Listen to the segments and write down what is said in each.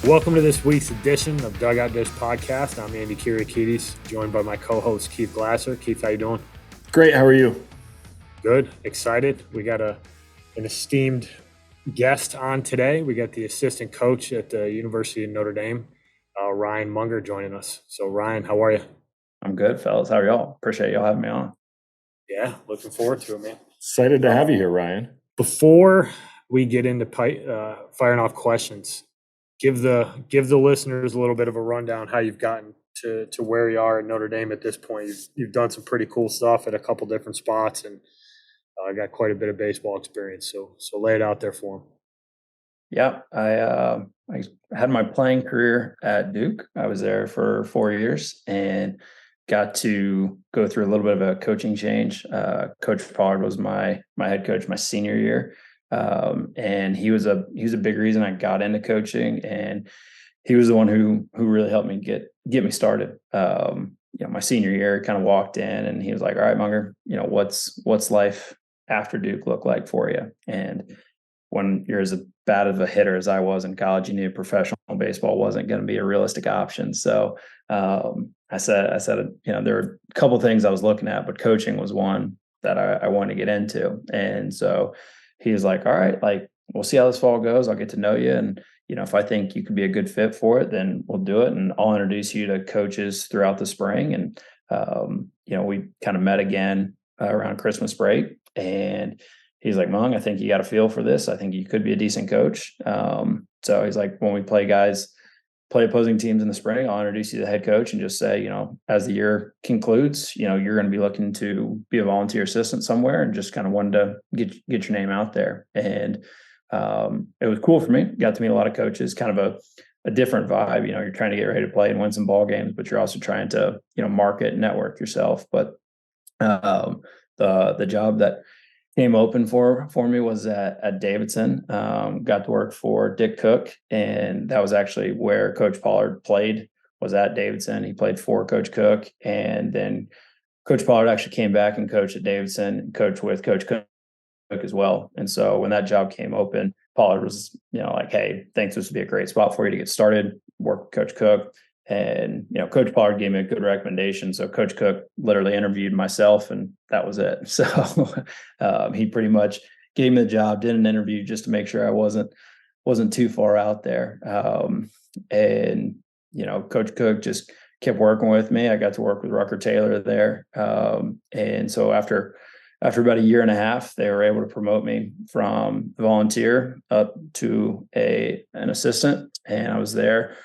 Welcome to this week's edition of Dugout Dish Podcast. I'm Andy Kiriakidis, joined by my co-host Keith Glasser. Keith, how you doing? Great. How are you? Good. Excited. We got an esteemed guest on today. We got the assistant coach at the University of Notre Dame, Ryan Munger, joining us. So, Ryan, how are you? I'm good, fellas. How are y'all? Appreciate y'all having me on. Yeah, looking forward to it, man. Excited to have you here, Ryan. Before we get into firing off questions, give the listeners a little bit of a rundown how you've gotten to where you are at Notre Dame at this point. You've done some pretty cool stuff at a couple different spots, and got quite a bit of baseball experience. So lay it out there for them. Yeah, I had my playing career at Duke. I was there for 4 years and got to go through a little bit of a coaching change. Coach Pollard was my head coach my senior year, and he was a big reason I got into coaching, and he was the one who really helped me get me started. My senior year, kind of walked in, and he was like, "All right, Munger, what's life after Duke look like for you?" And when you're as bad of a hitter as I was in college, you knew professional baseball wasn't going to be a realistic option. So I said, there were a couple of things I was looking at, but coaching was one that I wanted to get into. And so he was like, "All right, like we'll see how this fall goes. I'll get to know you, and if I think you could be a good fit for it, then we'll do it. And I'll introduce you to coaches throughout the spring." And we kind of met again around Christmas break, and he's like, "Mung, I think you got a feel for this. I think you could be a decent coach." So he's like, "When we play opposing teams in the spring, I'll introduce you to the head coach and just say, as the year concludes, you're going to be looking to be a volunteer assistant somewhere, and just kind of wanted to get your name out there." And it was cool for me. Got to meet a lot of coaches, kind of a different vibe. You're trying to get ready to play and win some ball games, but you're also trying to, market and network yourself. But the job that came open for me was at Davidson. Got to work for Dick Cook, and that was actually where Coach Pollard played, was at Davidson. He played for Coach Cook, and then Coach Pollard actually came back and coached at Davidson and coached with Coach Cook as well. And so when that job came open, Pollard was, like, "Hey, thinks this would be a great spot for you to get started, work with Coach Cook." And, Coach Pollard gave me a good recommendation. So Coach Cook literally interviewed myself, and that was it. So he pretty much gave me the job, did an interview just to make sure I wasn't too far out there. And, Coach Cook just kept working with me. I got to work with Rucker Taylor there. And so after about a year and a half, they were able to promote me from a volunteer up to an assistant. And I was there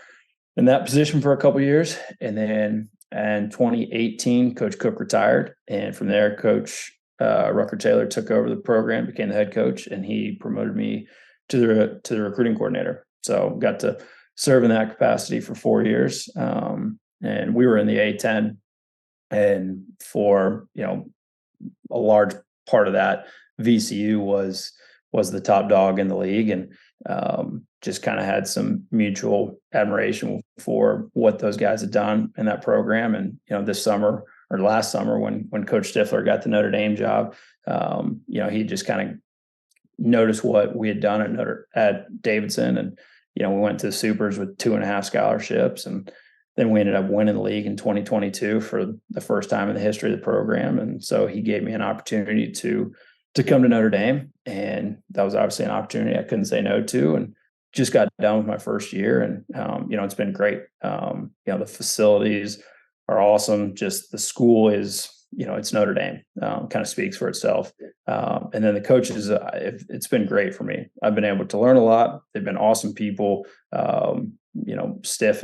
in that position for a couple of years. And then in 2018, Coach Cook retired. And from there, Coach Rucker Taylor took over the program, became the head coach, and he promoted me to the recruiting coordinator. So got to serve in that capacity for 4 years. And we were in the A10. And for, a large part of that, VCU was the top dog in the league, and just kind of had some mutual admiration for what those guys had done in that program. And this summer or last summer, when Coach Stifler got the Notre Dame job, he just kind of noticed what we had done at Davidson, and we went to the Supers with 2.5 scholarships, and then we ended up winning the league in 2022 for the first time in the history of the program. And so he gave me an opportunity to come to Notre Dame, and that was obviously an opportunity I couldn't say no to. And just got done with my first year, and it's been great. The facilities are awesome. Just the school is, it's Notre Dame. Kind of speaks for itself. And then the coaches, it's been great for me. I've been able to learn a lot. They've been awesome people. Stiff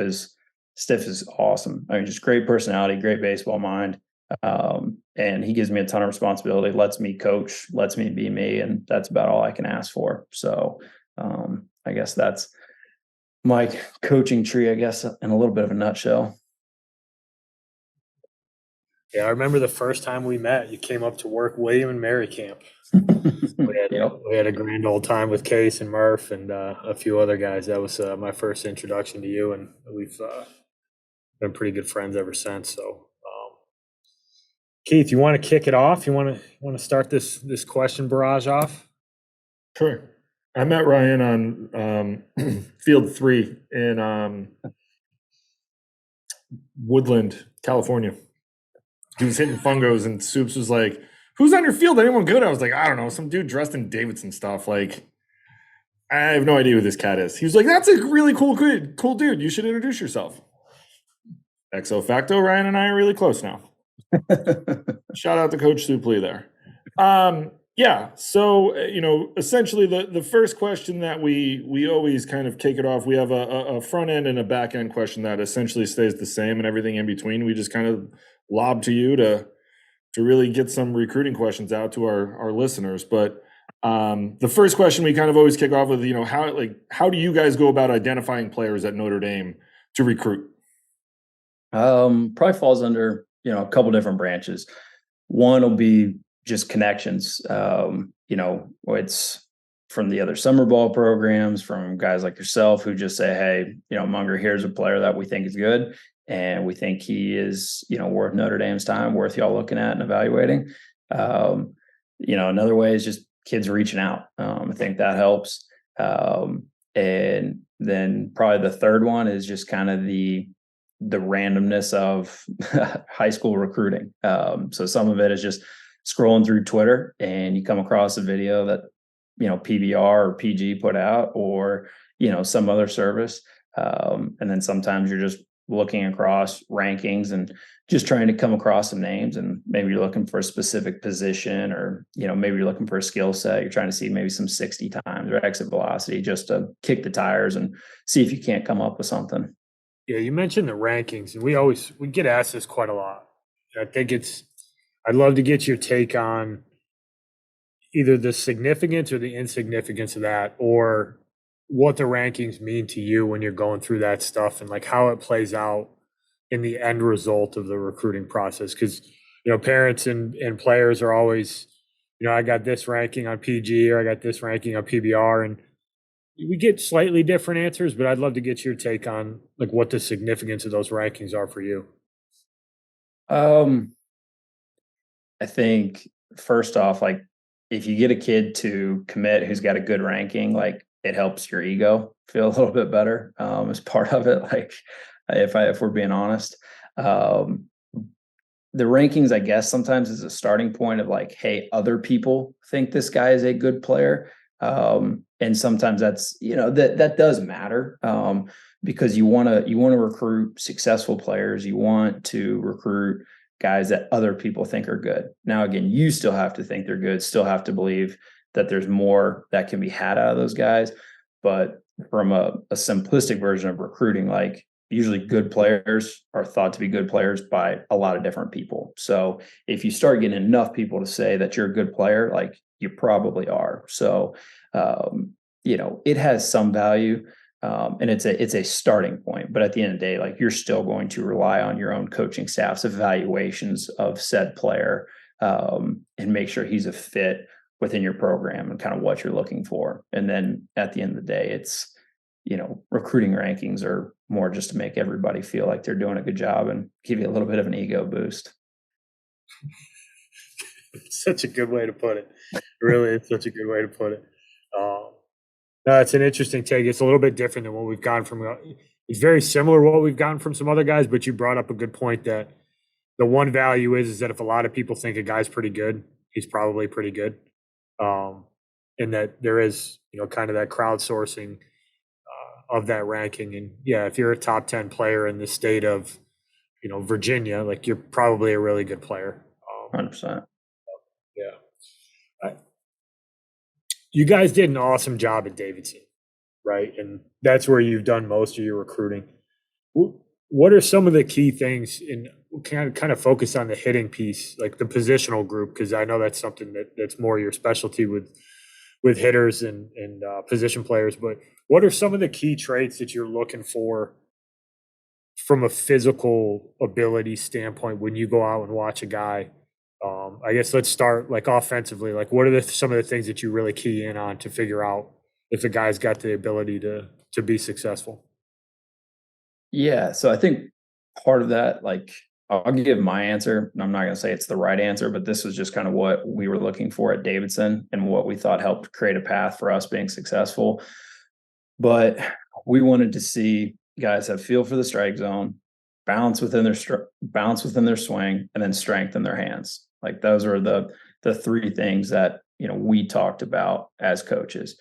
is awesome. I mean, just great personality, great baseball mind. And he gives me a ton of responsibility, lets me coach, lets me be me, and that's about all I can ask for. So I guess that's my coaching tree, I guess, in a little bit of a nutshell. Yeah, I remember the first time we met. You came up to work William and Mary camp. We had a grand old time with Case and Murph and a few other guys. That was my first introduction to you, and we've been pretty good friends ever since. So, Keith, you want to kick it off? You want to start this question barrage off? Sure. I met Ryan on field 3 in Woodland, California. He was hitting fungos, and Soups was like, "Who's on your field? Anyone good?" I was like, "I don't know, some dude dressed in Davidson stuff. Like, I have no idea who this cat is." He was like, "That's a really cool dude. You should introduce yourself." Exo facto, Ryan and I are really close now. Shout out to Coach Suplee there. Yeah, so essentially the first question that we always kind of kick it off. We have a front end and a back end question that essentially stays the same, and everything in between. We just kind of lob to you to really get some recruiting questions out to our listeners. But the first question we kind of always kick off with, how do you guys go about identifying players at Notre Dame to recruit? Probably falls under, a couple different branches. One will be just connections. It's from the other summer ball programs, from guys like yourself who just say, "Hey, Munger, here's a player that we think is good, and we think he is, worth Notre Dame's time, worth y'all looking at and evaluating." Another way is just kids reaching out. I think that helps. And then probably the third one is just kind of the randomness of high school recruiting. So some of it is just scrolling through Twitter and you come across a video that, PBR or PG put out, or, some other service. And then sometimes you're just looking across rankings and just trying to come across some names, and maybe you're looking for a specific position, or, maybe you're looking for a skill set. You're trying to see maybe some 60 times or exit velocity just to kick the tires and see if you can't come up with something. Yeah, you mentioned the rankings, and we get asked this quite a lot. I'd love to get your take on either the significance or the insignificance of that, or what the rankings mean to you when you're going through that stuff, and like how it plays out in the end result of the recruiting process. Because parents and players are always, I got this ranking on PG, or I got this ranking on PBR, and we get slightly different answers, but I'd love to get your take on like what the significance of those rankings are for you. Um, I think first off, like if you get a kid to commit who's got a good ranking, like it helps your ego feel a little bit better, as part of it. Like if we're being honest, um, the rankings, I guess, sometimes is a starting point of like, hey, other people think this guy is a good player. And sometimes that's, that does matter. Because you want to recruit successful players. You want to recruit guys that other people think are good. Now, again, you still have to think they're good, still have to believe that there's more that can be had out of those guys. But from a simplistic version of recruiting, like usually good players are thought to be good players by a lot of different people. So if you start getting enough people to say that you're a good player, like you probably are. So, it has some value. And it's a starting point, but at the end of the day, like you're still going to rely on your own coaching staff's evaluations of said player, and make sure he's a fit within your program and kind of what you're looking for. And then at the end of the day, it's, recruiting rankings are more just to make everybody feel like they're doing a good job and give you a little bit of an ego boost. It's such a good way to put it. Really, it's such a good way to put it. No, it's an interesting take. It's a little bit different than what we've gotten from. It's very similar to what we've gotten from some other guys, but you brought up a good point that the one value is that if a lot of people think a guy's pretty good, he's probably pretty good, and that there is kind of that crowdsourcing of that ranking. And yeah, if you're a top 10 player in the state of Virginia, like you're probably a really good player. 100%. Yeah. You guys did an awesome job at Davidson, right? And that's where you've done most of your recruiting. What are some of the key things, and kind of focus on the hitting piece, like the positional group, because I know that's something that's more your specialty with hitters and position players. But what are some of the key traits that you're looking for from a physical ability standpoint when you go out and watch a guy? I guess let's start like offensively. Like, what are some of the things that you really key in on to figure out if the guy's got the ability to be successful? Yeah. So I think part of that, like I'll give my answer, and I'm not going to say it's the right answer, but this was just kind of what we were looking for at Davidson and what we thought helped create a path for us being successful. But we wanted to see guys have feel for the strike zone, balance within their swing, and then strength in their hands. Like those are the three things that we talked about as coaches.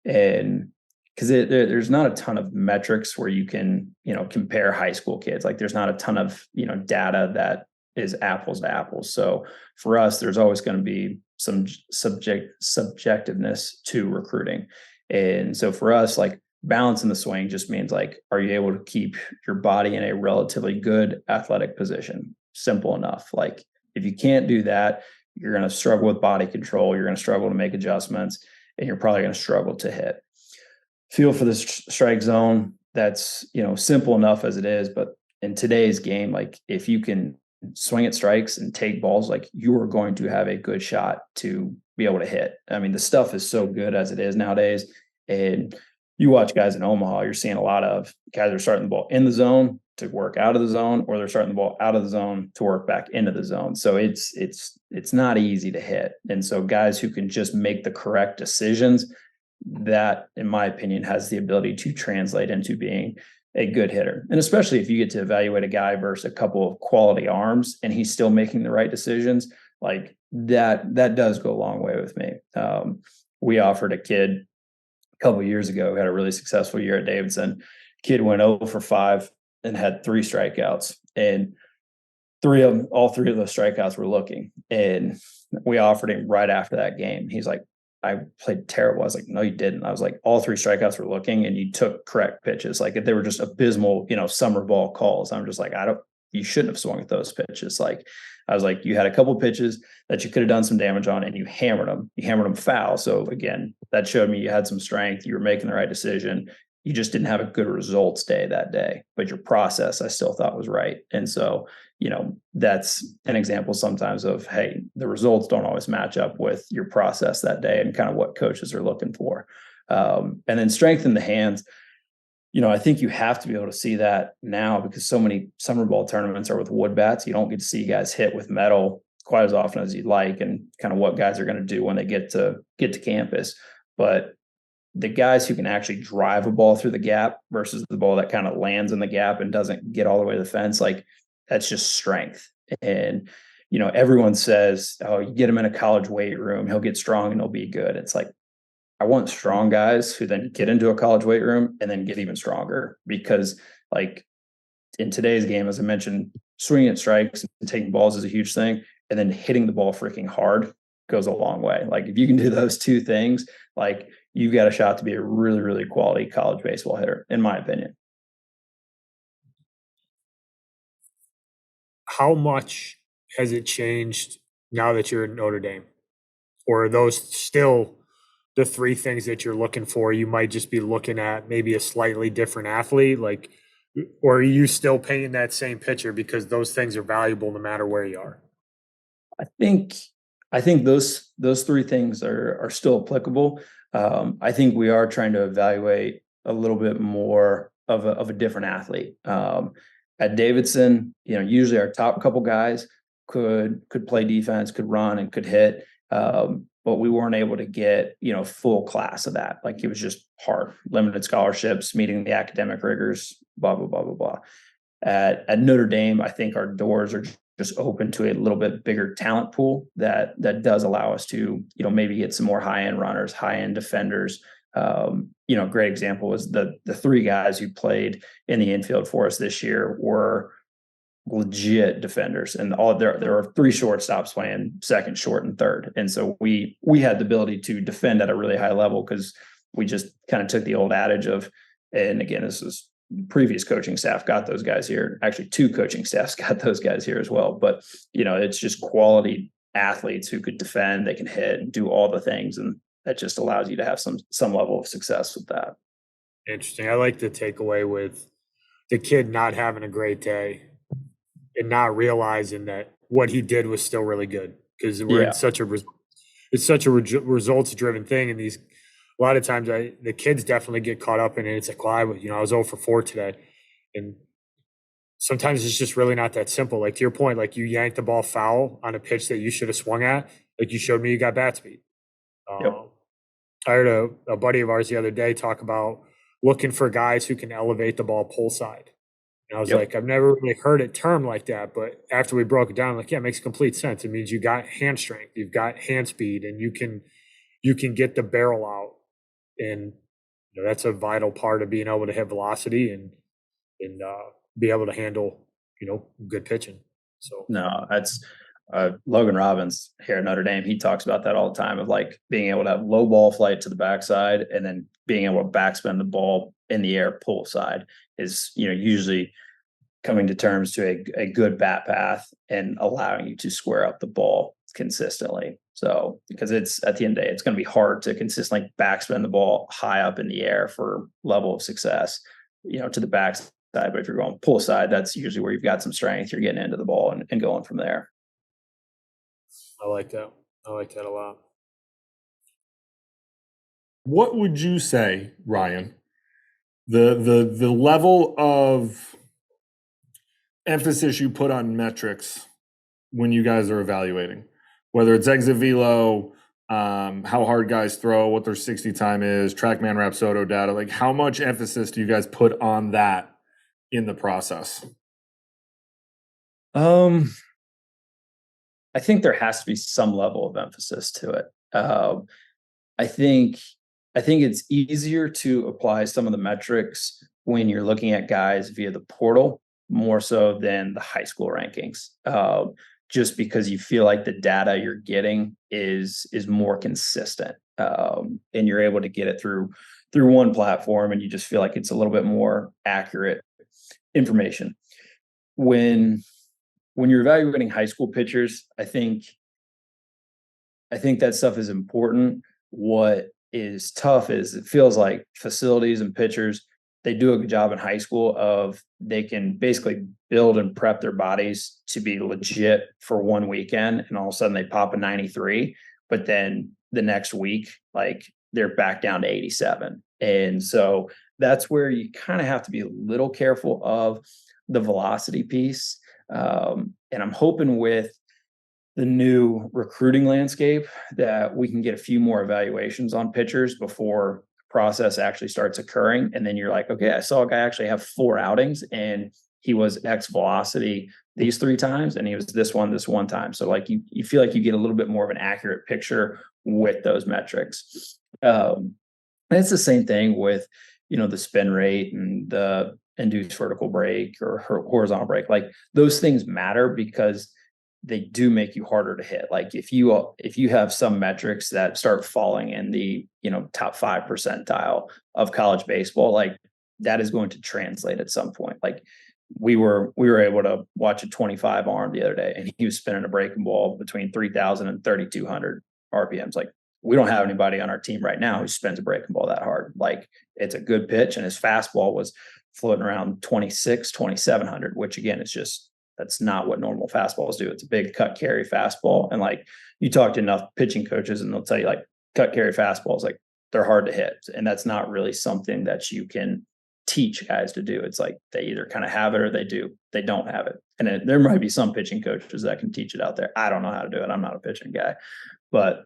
And because there's not a ton of metrics where you can compare high school kids. Like there's not a ton of data that is apples to apples. So for us, there's always going to be some subjectiveness to recruiting. And so for us, like balance in the swing just means like, are you able to keep your body in a relatively good athletic position? Simple enough. Like if you can't do that, you're going to struggle with body control. You're going to struggle to make adjustments, and you're probably going to struggle to hit. Feel for the strike zone. That's simple enough as it is, but in today's game, like if you can swing at strikes and take balls, like you are going to have a good shot to be able to hit. I mean, the stuff is so good as it is nowadays, and you watch guys in Omaha, you're seeing a lot of guys are starting the ball in the zone to work out of the zone, or they're starting the ball out of the zone to work back into the zone. So it's not easy to hit. And so guys who can just make the correct decisions, that, in my opinion, has the ability to translate into being a good hitter. And especially if you get to evaluate a guy versus a couple of quality arms and he's still making the right decisions, like that does go a long way with me. We offered a kid couple of years ago who had a really successful year at Davidson. Kid went 0 for 5 and had 3 strikeouts, and all three of those strikeouts were looking. And we offered him right after that game. He's like, I played terrible. I was like, no, you didn't. I was like, all 3 strikeouts were looking, and you took correct pitches. Like if they were just abysmal, summer ball calls. I'm just like, you shouldn't have swung at those pitches. Like I was like, you had a couple pitches that you could have done some damage on, and you hammered them. You hammered them foul. So again, that showed me you had some strength. You were making the right decision. You just didn't have a good results day that day, but your process I still thought was right. And so, that's an example sometimes of, hey, the results don't always match up with your process that day and kind of what coaches are looking for. And then strength in the hands. I think you have to be able to see that now because so many summer ball tournaments are with wood bats. You don't get to see guys hit with metal quite as often as you'd like, and kind of what guys are going to do when they get to campus. But the guys who can actually drive a ball through the gap versus the ball that kind of lands in the gap and doesn't get all the way to the fence, like that's just strength. And, everyone says, oh, you get him in a college weight room, he'll get strong and he'll be good. It's like, I want strong guys who then get into a college weight room and then get even stronger, because like in today's game, as I mentioned, swinging at strikes and taking balls is a huge thing. And then hitting the ball freaking hard goes a long way. Like if you can do those two things, like you've got a shot to be a really, really quality college baseball hitter, in my opinion. How much has it changed now that you're at Notre Dame? Or are those still the 3 things that you're looking for? You might just be looking at maybe a slightly different athlete, like, or are you still painting that same picture because those things are valuable no matter where you are? I think those 3 things are still applicable. I think we are trying to evaluate a little bit more of a different athlete. At Davidson, usually our top couple guys could play defense, could run, and could hit. But we weren't able to get, full class of that. Like it was just hard, limited scholarships, meeting the academic rigors, blah, blah, blah, blah, blah. At Notre Dame, I think our doors are just open to a little bit bigger talent pool that does allow us to, maybe get some more high-end runners, high-end defenders. Great example was the 3 guys who played in the infield for us this year were legit defenders, and there are 3 shortstops playing second, short, and third. And so we had the ability to defend at a really high level because we just kind of took the old adage of, and again, this is previous coaching staff got those guys here. Actually, 2 coaching staffs got those guys here as well. But, it's just quality athletes who could defend, they can hit and do all the things. And that just allows you to have some level of success with that. Interesting. I like the takeaway with the kid not having a great day and not realizing that what he did was still really good, because we're in such a results driven thing. And a lot of times the kids definitely get caught up in it. It's like, well, I was 0 for 4 today. And sometimes it's just really not that simple. Like to your point, like you yanked the ball foul on a pitch that you should have swung at. Like you showed me you got bat speed. Yep. I heard a buddy of ours the other day talk about looking for guys who can elevate the ball pull side. And I was Yep. like, I've never really heard it termed like that, but after we broke it down, like, yeah, it makes complete sense. It means you got hand strength, you've got hand speed, and you can get the barrel out. And that's a vital part of being able to hit velocity and be able to handle, good pitching. So No, that's Logan Robbins here at Notre Dame. He talks about that all the time of like being able to have low ball flight to the backside and then being able to backspin the ball in the air pull side is, usually coming to terms to a good bat path and allowing you to square up the ball consistently. So, because it's at the end of the day, it's going to be hard to consistently backspin the ball high up in the air for level of success, to the backside. But if you're going pull side, that's usually where you've got some strength. You're getting into the ball and going from there. I like that. I like that a lot. What would you say, Ryan? The level of emphasis you put on metrics when you guys are evaluating, whether it's exit velo, how hard guys throw, what their 60 time is, TrackMan Rapsodo data, like how much emphasis do you guys put on that in the process? I think there has to be some level of emphasis to it. I think it's easier to apply some of the metrics when you're looking at guys via the portal more so than the high school rankings. Just because you feel like the data you're getting is more consistent, and you're able to get it through one platform, and you just feel like it's a little bit more accurate information. When you're evaluating high school pitchers, I think that stuff is important. What is tough is it feels like facilities and pitchers, they do a good job in high school of they can basically build and prep their bodies to be legit for one weekend, and all of a sudden they pop a 93, but then the next week, like they're back down to 87. And so that's where you kind of have to be a little careful of the velocity piece. And I'm hoping with the new recruiting landscape that we can get a few more evaluations on pitchers before process actually starts occurring. And then you're like, okay, I saw a guy actually have 4 outings and he was X velocity these 3 times and he was this one time. So like you feel like you get a little bit more of an accurate picture with those metrics. And it's the same thing with, the spin rate and the induced vertical break or horizontal break. Like those things matter because they do make you harder to hit. Like if you have some metrics that start falling in the, top 5 percentile of college baseball, like that is going to translate at some point. Like we were able to watch a 25 arm the other day and he was spinning a breaking ball between 3,000 and 3,200 RPMs. Like we don't have anybody on our team right now who spins a breaking ball that hard. Like it's a good pitch and his fastball was floating around 2,700, which again, is just, that's not what normal fastballs do. It's a big cut carry fastball. And like you talk to enough pitching coaches and they'll tell you like cut carry fastballs, like they're hard to hit. And that's not really something that you can teach guys to do. It's like they either kind of have it or they don't have it. And there might be some pitching coaches that can teach it out there. I don't know how to do it. I'm not a pitching guy, but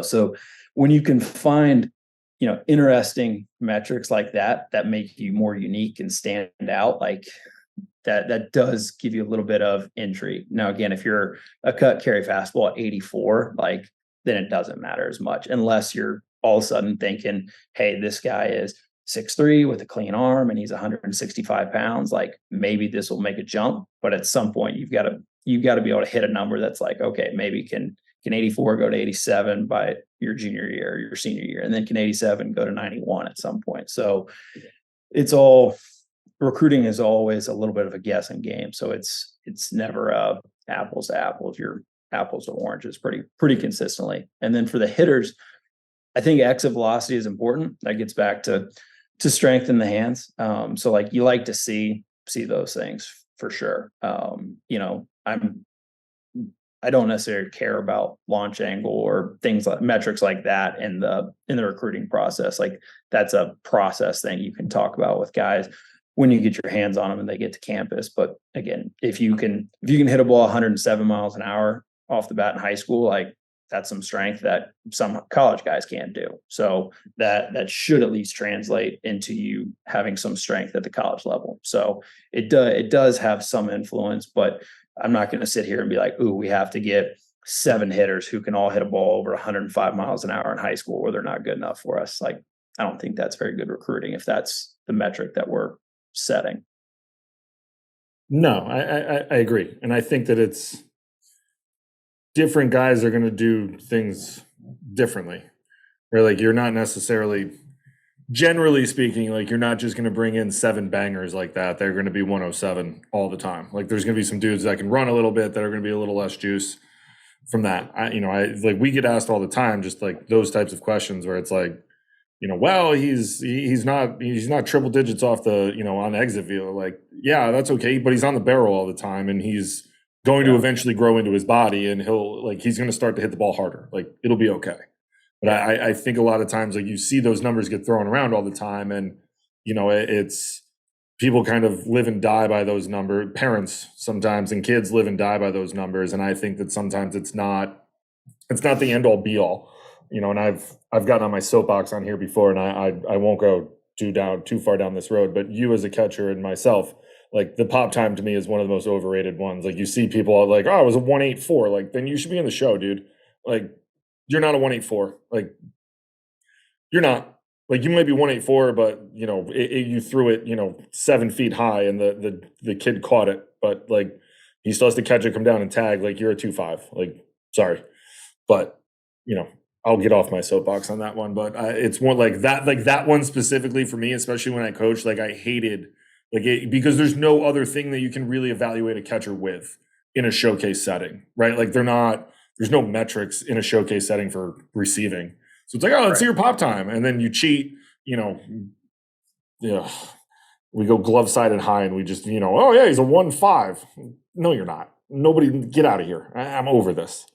so when you can find, interesting metrics like that make you more unique and stand out, like that does give you a little bit of intrigue. Now, again, if you're a cut carry fastball at 84, like then it doesn't matter as much unless you're all of a sudden thinking, hey, this guy is 6'3" with a clean arm and he's 165 pounds. Like maybe this will make a jump, but at some point you've got to be able to hit a number that's like, okay, maybe can 84 go to 87 by your junior year or your senior year, and then can 87 go to 91 at some point. So recruiting is always a little bit of a guessing game. So it's never apples to apples. You're apples to oranges pretty consistently. And then for the hitters, I think exit velocity is important. That gets back to strength in the hands. So like you like to see those things for sure. I don't necessarily care about launch angle or things like metrics like that in the recruiting process. Like that's a process thing you can talk about with guys. when you get your hands on them and they get to campus. But again, if you can hit a ball 107 miles an hour off the bat in high school, like that's some strength that some college guys can't do. So that should at least translate into you having some strength at the college level. So it does have some influence, but I'm not going to sit here and be like, ooh, we have to get 7 hitters who can all hit a ball over 105 miles an hour in high school, or they're not good enough for us. Like, I don't think that's very good recruiting if that's the metric that we're setting. No, I agree. And I think that it's different guys are going to do things differently. Where like you're not necessarily, generally speaking, like you're not just going to bring in 7 bangers like that. They're going to be 107 all the time. Like there's going to be some dudes that can run a little bit that are going to be a little less juice from that. I like we get asked all the time, just like those types of questions where it's like, well, he's not triple digits off the, on exit velo. Like, yeah, that's okay, but he's on the barrel all the time and he's going to eventually grow into his body and he's going to start to hit the ball harder. Like it'll be okay. But I think a lot of times, like you see those numbers get thrown around all the time and, it's people kind of live and die by those numbers. Parents sometimes and kids live and die by those numbers. And I think that sometimes it's not the end all be all. And I've gotten on my soapbox on here before, and I won't go too far down this road. But you as a catcher and myself, like the pop time to me is one of the most overrated ones. Like you see people like, oh, it was a 184. Like then you should be in the show, dude. Like you're not a 184. Like you're not. Like you might be 184, but you threw it 7 feet high, and the kid caught it, but like he still has to catch it, come down and tag. Like you're a 2.5. Like sorry, but I'll get off my soapbox on that one, but it's more like that one specifically for me, especially when I coach, like I hated because there's no other thing that you can really evaluate a catcher with in a showcase setting, right? Like there's no metrics in a showcase setting for receiving. So it's like, oh, let's see your pop time. And then you cheat, we go glove sided high and we just, oh yeah, he's a 1.5. No, you're not. Nobody get out of here. I'm over this.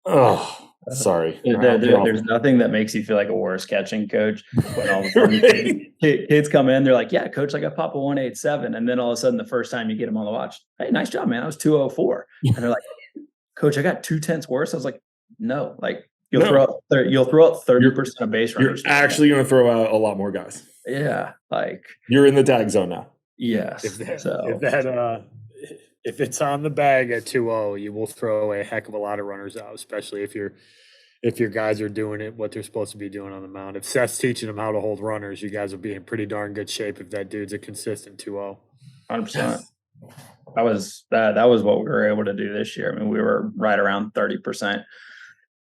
Oh, sorry. There's nothing that makes you feel like a worse catching coach when all of a sudden kids come in, they're like, yeah, coach, I got Papa 187. And then all of a sudden, the first time you get them on the watch, hey, nice job, man. I was 204. And they're like, coach, I got 2/10 worse. I was like, no, like you'll throw out 30% of base runners. You're actually going to throw out a lot more guys. Yeah. Like you're in the tag zone now. Yes. If it's on the bag at 2-0, you will throw a heck of a lot of runners out, especially if your guys are doing it what they're supposed to be doing on the mound. If Seth's teaching them how to hold runners, you guys will be in pretty darn good shape if that dude's a consistent 2-0. 100%. That was what we were able to do this year. I mean, we were right around 30%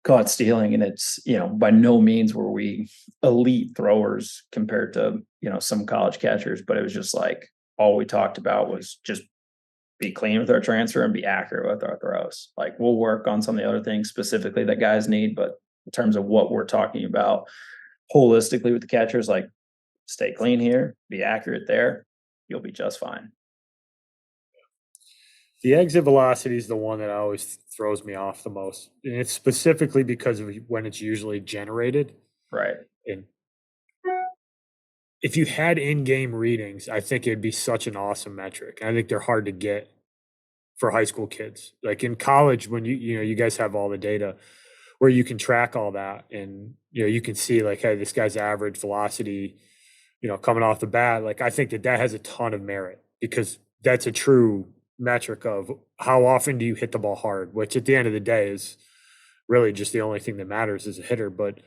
caught stealing, and it's by no means were we elite throwers compared to some college catchers, but it was just like all we talked about was just be clean with our transfer and be accurate with our throws. Like we'll work on some of the other things specifically that guys need, but in terms of what we're talking about holistically with the catchers, like stay clean here, be accurate there, you'll be just fine. The exit velocity is the one that always throws me off the most. And it's specifically because of when it's usually generated. Right. And if you had in-game readings, I think it'd be such an awesome metric. I think they're hard to get for high school kids. Like in college, when you guys have all the data where you can track all that, and you can see like, hey, this guy's average velocity, coming off the bat. Like I think that has a ton of merit because that's a true metric of how often do you hit the ball hard, which at the end of the day is really just the only thing that matters as a hitter. But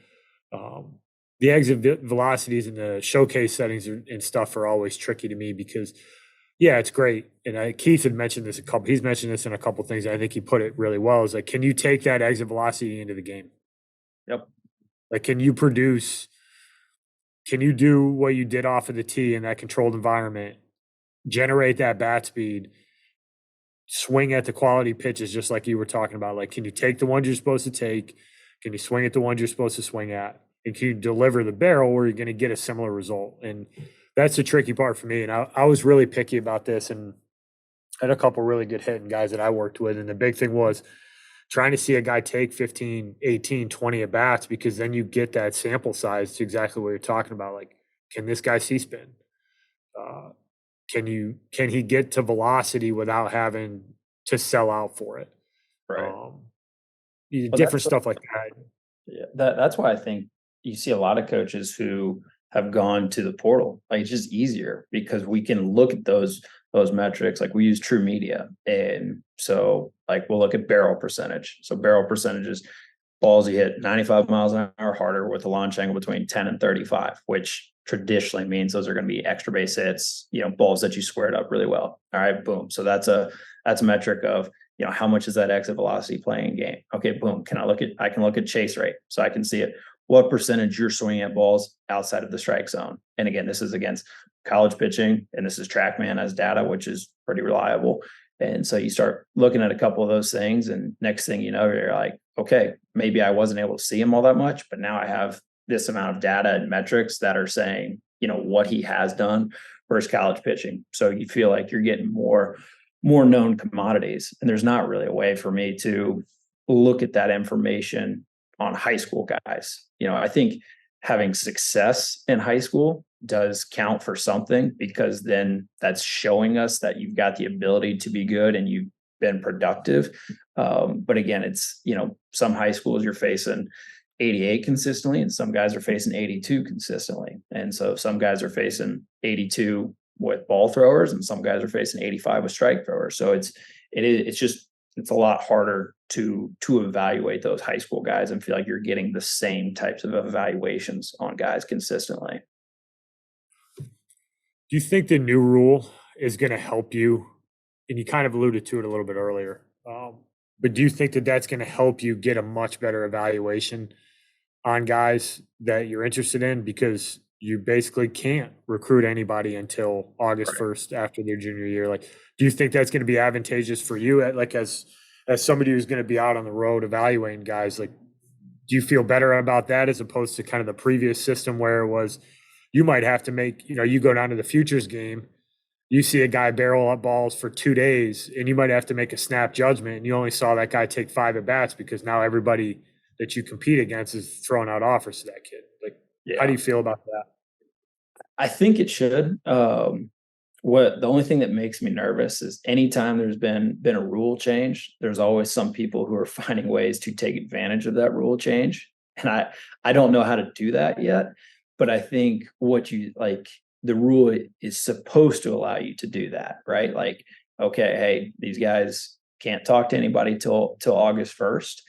the exit velocities and the showcase settings and stuff are always tricky to me because, yeah, it's great. And Keith had mentioned this he's mentioned this in a couple things. I think he put it really well. Is like, can you take that exit velocity into the game? Yep. Like, can you do what you did off of the tee in that controlled environment, generate that bat speed, swing at the quality pitches just like you were talking about? Like, can you take the ones you're supposed to take? Can you swing at the ones you're supposed to swing at? And can you deliver the barrel where you're going to get a similar result? And that's the tricky part for me. And I was really picky about this, and I had a couple really good hitting guys that I worked with. And the big thing was trying to see a guy take 15, 18, 20 at bats, because then you get that sample size to exactly what you're talking about. Like, can this guy C-spin? can he get to velocity without having to sell out for it? Right. Well, Different stuff like that. yeah, that's why I think you see a lot of coaches who have gone to the portal. Like it's just easier because we can look at those metrics. Like we use True Media, and so like we'll look at barrel percentage. So barrel percentages, balls you hit 95 miles an hour harder with a launch angle between 10 and 35, which traditionally means those are going to be extra base hits. Balls that you squared up really well. All right, boom. So that's a metric of how much is that exit velocity playing in game? Okay, boom. I can look at chase rate. So I can see it. What percentage you're swinging at balls outside of the strike zone? And again, this is against college pitching, and this is TrackMan as data, which is pretty reliable. And so you start looking at a couple of those things, and next thing you know, you're like, okay, maybe I wasn't able to see him all that much, but now I have this amount of data and metrics that are saying, what he has done versus college pitching. So you feel like you're getting more known commodities. And there's not really a way for me to look at that information on high school guys. I think having success in high school does count for something, because then that's showing us that you've got the ability to be good and you've been productive. But again, it's, some high schools you're facing 88 consistently, and some guys are facing 82 consistently. And so some guys are facing 82 with ball throwers, and some guys are facing 85 with strike throwers. So it's a lot harder to evaluate those high school guys and feel like you're getting the same types of evaluations on guys consistently. Do you think the new rule is going to help you? And you kind of alluded to it a little bit earlier. But do you think that that's going to help you get a much better evaluation on guys that you're interested in? Because you basically can't recruit anybody until August 1st after their junior year. Like, do you think that's going to be advantageous for you as somebody who's going to be out on the road evaluating guys? Like, do you feel better about that as opposed to kind of the previous system where it was, you might have to make, you go down to the futures game, you see a guy barrel up balls for 2 days, and you might have to make a snap judgment, and you only saw that guy take 5 at bats because now everybody that you compete against is throwing out offers to that kid. Like, how do you feel about that? I think it should. The only thing that makes me nervous is anytime there's been a rule change, there's always some people who are finding ways to take advantage of that rule change. And I don't know how to do that yet, but I think the rule is supposed to allow you to do that, right? Like, okay, hey, these guys can't talk to anybody till August 1st.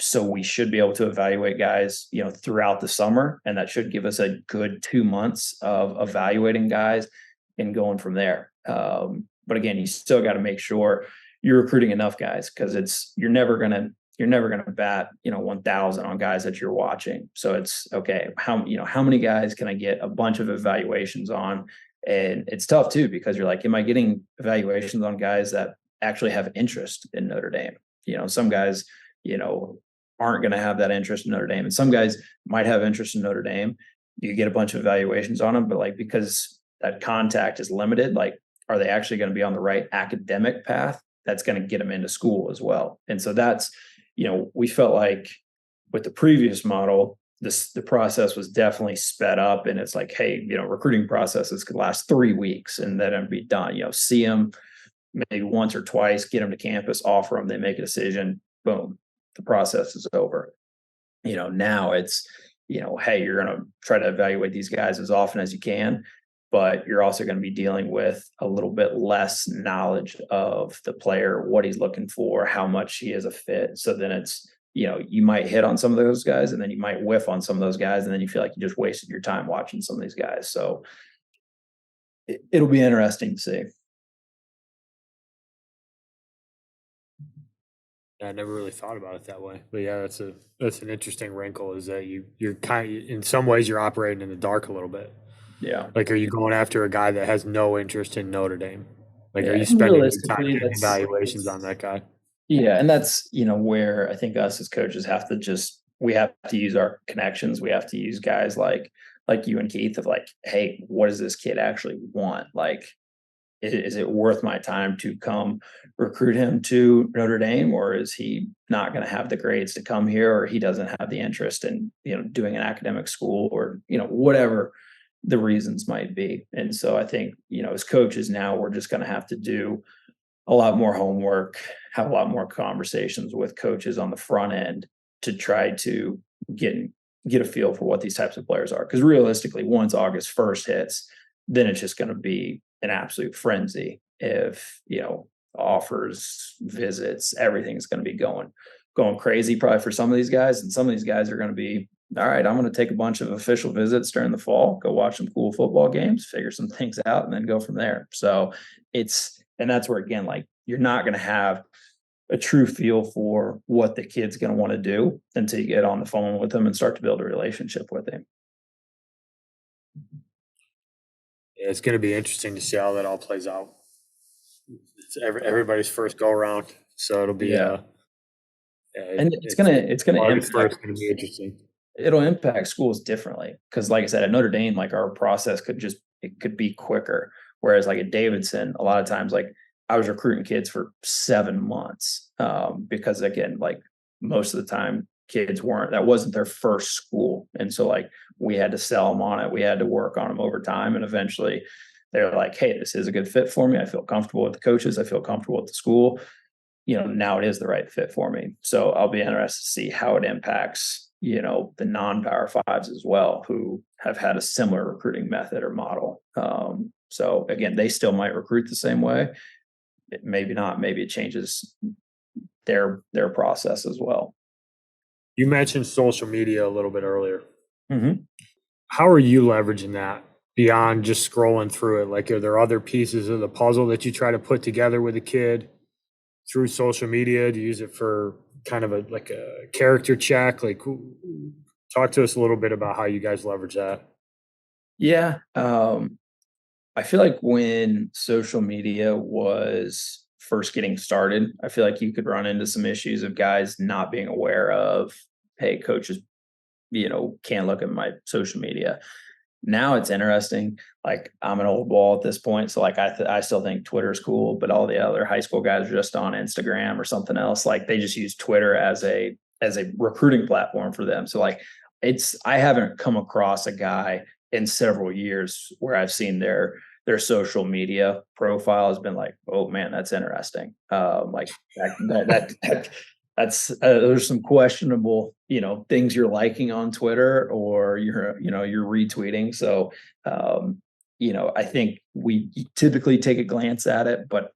So we should be able to evaluate guys, throughout the summer, and that should give us a good 2 months of evaluating guys and going from there. But again, you still got to make sure you're recruiting enough guys, because you're never gonna bat 1,000 on guys that you're watching. So it's okay. How many guys can I get a bunch of evaluations on? And it's tough too, because you're like, am I getting evaluations on guys that actually have interest in Notre Dame? Some guys, aren't going to have that interest in Notre Dame. And some guys might have interest in Notre Dame. You get a bunch of evaluations on them, but because that contact is limited, are they actually going to be on the right academic path that's going to get them into school as well? And so that's, we felt like with the previous model, the process was definitely sped up, and it's like, hey, recruiting processes could last 3 weeks and then it'd be done. See them maybe once or twice, get them to campus, offer them, they make a decision, boom, the process is over. Now it's, hey, you're going to try to evaluate these guys as often as you can, but you're also going to be dealing with a little bit less knowledge of the player, what he's looking for, how much he is a fit. So then it's, you might hit on some of those guys, and then you might whiff on some of those guys, and then you feel like you just wasted your time watching some of these guys. So it'll be interesting to see. I never really thought about it that way, but yeah, that's an interesting wrinkle, is that you're kind of, in some ways you're operating in the dark a little bit. Yeah. Like, are you going after a guy that has no interest in Notre Dame? Like, Yeah, are you and spending your time realistically, getting evaluations on that guy? Yeah, and that's, where I think us as coaches we have to use our connections. We have to use guys like you and Keith of like, hey, what does this kid actually want? Like, is it worth my time to come recruit him to Notre Dame, or is he not going to have the grades to come here, or he doesn't have the interest in, doing an academic school, or, whatever the reasons might be. And so I think, as coaches now, we're just going to have to do a lot more homework, have a lot more conversations with coaches on the front end to try to get get a feel for what these types of players are. Because realistically, once August 1st hits, then it's just going to be an absolute frenzy. If offers, visits, everything's going to be going crazy probably for some of these guys, and some of these guys are going to be all right. I'm going to take a bunch of official visits during the fall, go watch some cool football games, figure some things out, and then go from there. So and that's where, again, like, you're not going to have a true feel for what the kid's going to want to do until you get on the phone with them and start to build a relationship with him. Yeah, it's going to be interesting to see how that all plays out. It's everybody's first go around, so it'll be Yeah. yeah, And it's gonna August impact. 1st going to be interesting. It'll impact schools differently because, like I said, at Notre Dame, like, our process could be quicker. Whereas, like, at Davidson, a lot of times, like, I was recruiting kids for 7 months, because, again, like, most of the time kids that wasn't their first school, and so, like, we had to sell them on it, we had to work on them over time, and eventually they're like, hey, this is a good fit for me. I feel comfortable with the coaches. I feel comfortable with the school. Now it is the right fit for me. So I'll be interested to see how it impacts, the non-power fives as well, who have had a similar recruiting method or model. So again, they still might recruit the same way. Maybe not. Maybe it changes their process as well. You mentioned social media a little bit earlier. Mm-hmm. How are you leveraging that beyond just scrolling through it? Like, are there other pieces of the puzzle that you try to put together with a kid through social media to use it for kind of a character check? Like, talk to us a little bit about how you guys leverage that. Yeah. I feel like when social media was first getting started, I feel like you could run into some issues of guys not being aware of, hey, coaches, can't look at my social media. Now it's interesting. Like, I'm an old wall at this point, so, like, I still think Twitter's cool, but all the other high school guys are just on Instagram or something else. Like, they just use Twitter as a recruiting platform for them. So, like, I haven't come across a guy in several years where I've seen their social media profile has been like, oh man, that's interesting. Like, that's there's some questionable, things you're liking on Twitter, or you're retweeting. So, I think we typically take a glance at it, but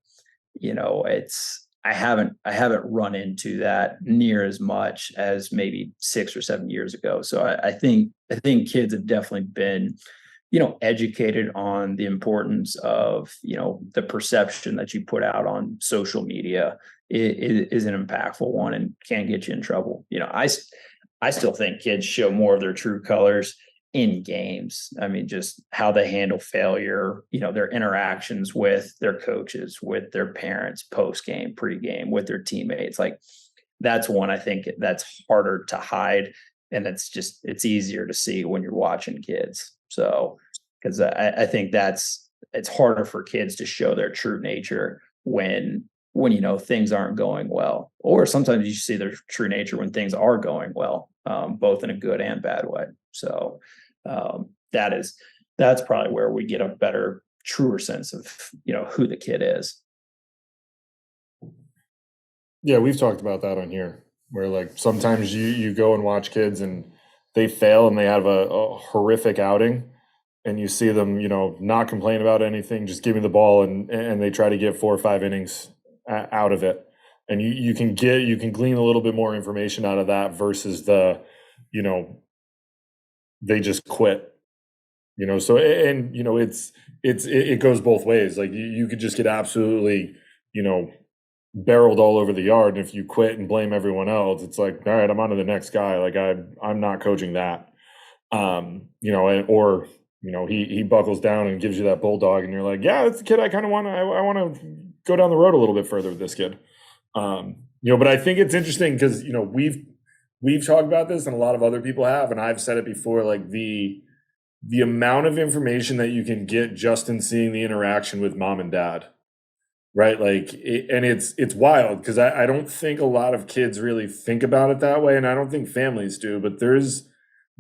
I haven't run into that near as much as maybe 6 or 7 years ago. So I think kids have definitely been, educated on the importance of, the perception that you put out on social media is an impactful one and can get you in trouble. I still think kids show more of their true colors in games. I mean, just how they handle failure, their interactions with their coaches, with their parents, post game, pre game, with their teammates. Like, that's one I think that's harder to hide. And it's easier to see when you're watching kids. So, because I think it's harder for kids to show their true nature when things aren't going well, or sometimes you see their true nature when things are going well, both in a good and bad way. So, that's probably where we get a better, truer sense of who the kid is. Yeah, we've talked about that on here, where, like, sometimes you go and watch kids and they fail and they have a horrific outing, and you see them, not complain about anything, just give me the ball, and they try to get 4 or 5 innings out of it. And you can glean a little bit more information out of that versus they just quit. So, and it goes both ways. Like, you could just get absolutely, barreled all over the yard, and if you quit and blame everyone else, it's like, all right, I'm on to the next guy. Like, I'm not coaching that. Or he buckles down and gives you that bulldog, and you're like, yeah, that's the kid I kind of want to. I want to go down the road a little bit further with this kid. But I think it's interesting because we've talked about this, and a lot of other people have, and I've said it before. Like, the amount of information that you can get just in seeing the interaction with mom and dad, right? Like, and it's wild because I don't think a lot of kids really think about it that way, and I don't think families do. But there's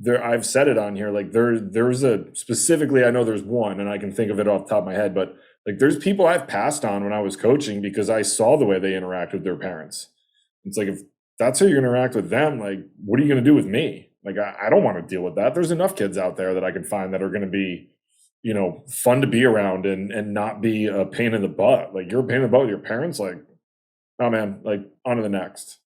I've said it on here, like there's a specifically, I know there's one and I can think of it off the top of my head, but like there's people I've passed on when I was coaching because I saw the way they interact with their parents. It's like, if that's how you interact with them, like, what are you going to do with me? Like, I don't want to deal with that. There's enough kids out there that I can find that are going to be, fun to be around and not be a pain in the butt. Like, you're a pain in the butt with your parents. Like, oh man, like on to the next.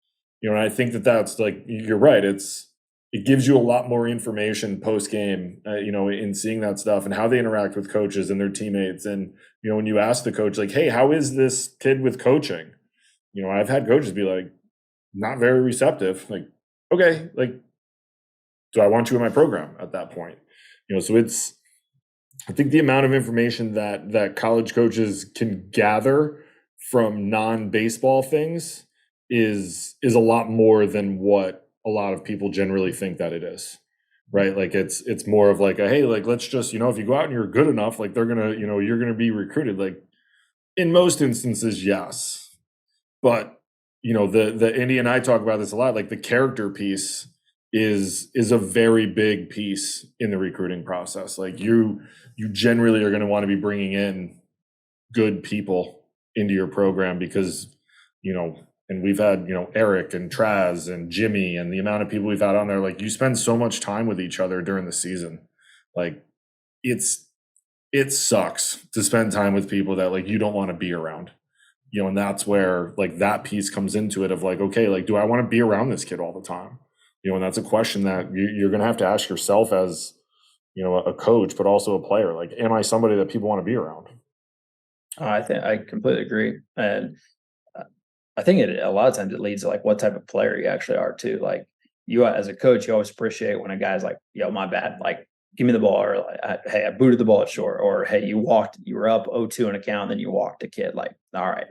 And I think that's like, you're right. It gives you a lot more information post game, in seeing that stuff and how they interact with coaches and their teammates. And, when you ask the coach, like, hey, how is this kid with coaching? I've had coaches be like, not very receptive. Like, okay, like, do I want you in my program at that point? So I think the amount of information that college coaches can gather from non-baseball things is a lot more than what a lot of people generally think that it is. Right. Like it's more of like hey, like, let's just, if you go out and you're good enough, like they're gonna, you're gonna be recruited. Like in most instances, yes. But the Indy and I talk about this a lot, like the character piece is a very big piece in the recruiting process. Like you generally are going to want to be bringing in good people into your program because, and we've had, Eric and Traz and Jimmy and the amount of people we've had on there, like you spend so much time with each other during the season. Like it sucks to spend time with people that like you don't want to be around. And that's where like that piece comes into it of like, okay, like, do I want to be around this kid all the time? And that's a question that you're going to have to ask yourself as, a coach, but also a player. Like, am I somebody that people want to be around? I think I completely agree. And I think a lot of times it leads to like what type of player you actually are too. Like you as a coach, you always appreciate when a guy's like, yo, my bad. Like, give me the ball, or like, hey, I booted the ball at short, or hey, you were up 0-2 in a count, then you walked a kid. Like, all right,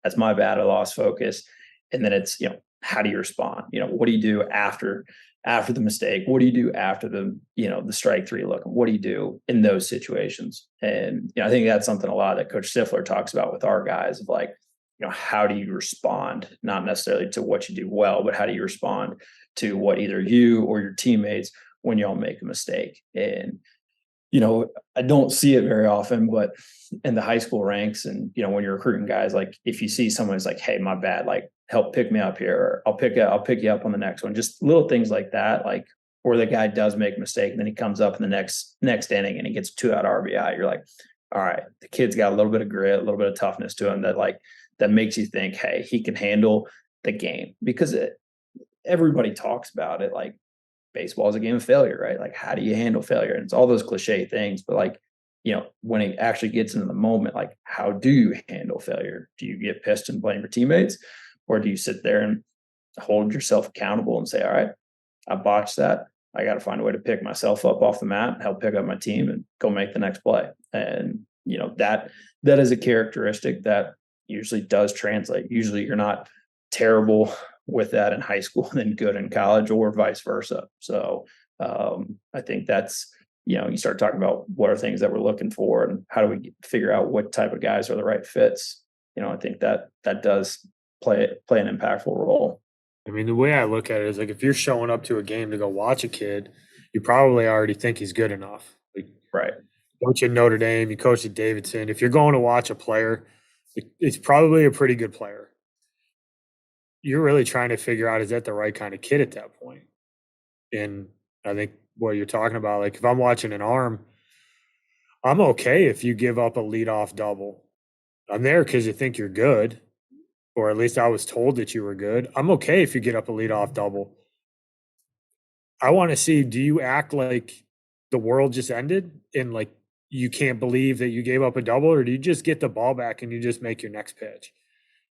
that's my bad. I lost focus. And then it's, how do you respond? What do you do after the mistake? What do you do after the strike three look? What do you do in those situations? And I think that's something a lot that Coach Stifler talks about with our guys of like, how do you respond, not necessarily to what you do well, but how do you respond to what either you or your teammates when y'all make a mistake? And, I don't see it very often, but in the high school ranks and, when you're recruiting guys, like if you see someone who's like, hey, my bad, like help pick me up here, or I'll pick you up on the next one. Just little things like that, like where the guy does make a mistake and then he comes up in the next inning and he gets 2-out RBI. You're like, all right, the kid's got a little bit of grit, a little bit of toughness to him that makes you think, hey, he can handle the game. Because everybody talks about it like baseball is a game of failure, right? Like, how do you handle failure? And it's all those cliche things, but like, when it actually gets into the moment, like, how do you handle failure? Do you get pissed and blame your teammates? Or do you sit there and hold yourself accountable and say, all right, I botched that. I got to find a way to pick myself up off the mat, help pick up my team and go make the next play. And, that is a characteristic that usually does translate. Usually you're not terrible with that in high school and then good in college, or vice versa. So I think that's, you start talking about what are things that we're looking for and how do we figure out what type of guys are the right fits. I think that does play an impactful role. I mean, the way I look at it is like if you're showing up to a game to go watch a kid, you probably already think he's good enough. Like, Right. coach at Notre Dame, you coach at Davidson. If you're going to watch a player, it's probably a pretty good player. You're really trying to figure out, is that the right kind of kid at that point? And I think what you're talking about, like if I'm watching an arm, I'm okay if you give up a leadoff double. I'm there because you think you're good, or at least I was told that you were good. I'm okay if you get up a leadoff double. I want to see, do you act like the world just ended and like you can't believe that you gave up a double, or do you just get the ball back and you just make your next pitch?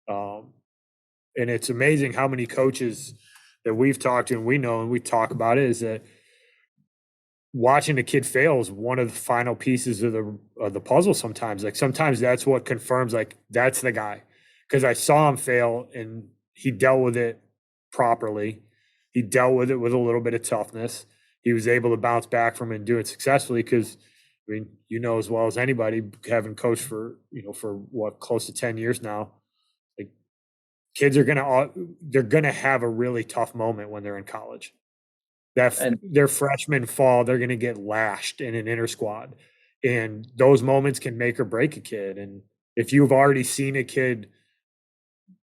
And it's amazing how many coaches that we've talked to and we know and we talk about it is that watching a kid fail is one of the final pieces of the puzzle sometimes. Like sometimes that's what confirms like that's the guy. Because I saw him fail and he dealt with it properly. He dealt with it with a little bit of toughness. He was able to bounce back from it and do it successfully because, I mean, as well as anybody, having coached for what, close to 10 years now, like kids are they're gonna have a really tough moment when they're in college. And their freshman fall, they're going to get lashed in an inter squad. And those moments can make or break a kid. And if you've already seen a kid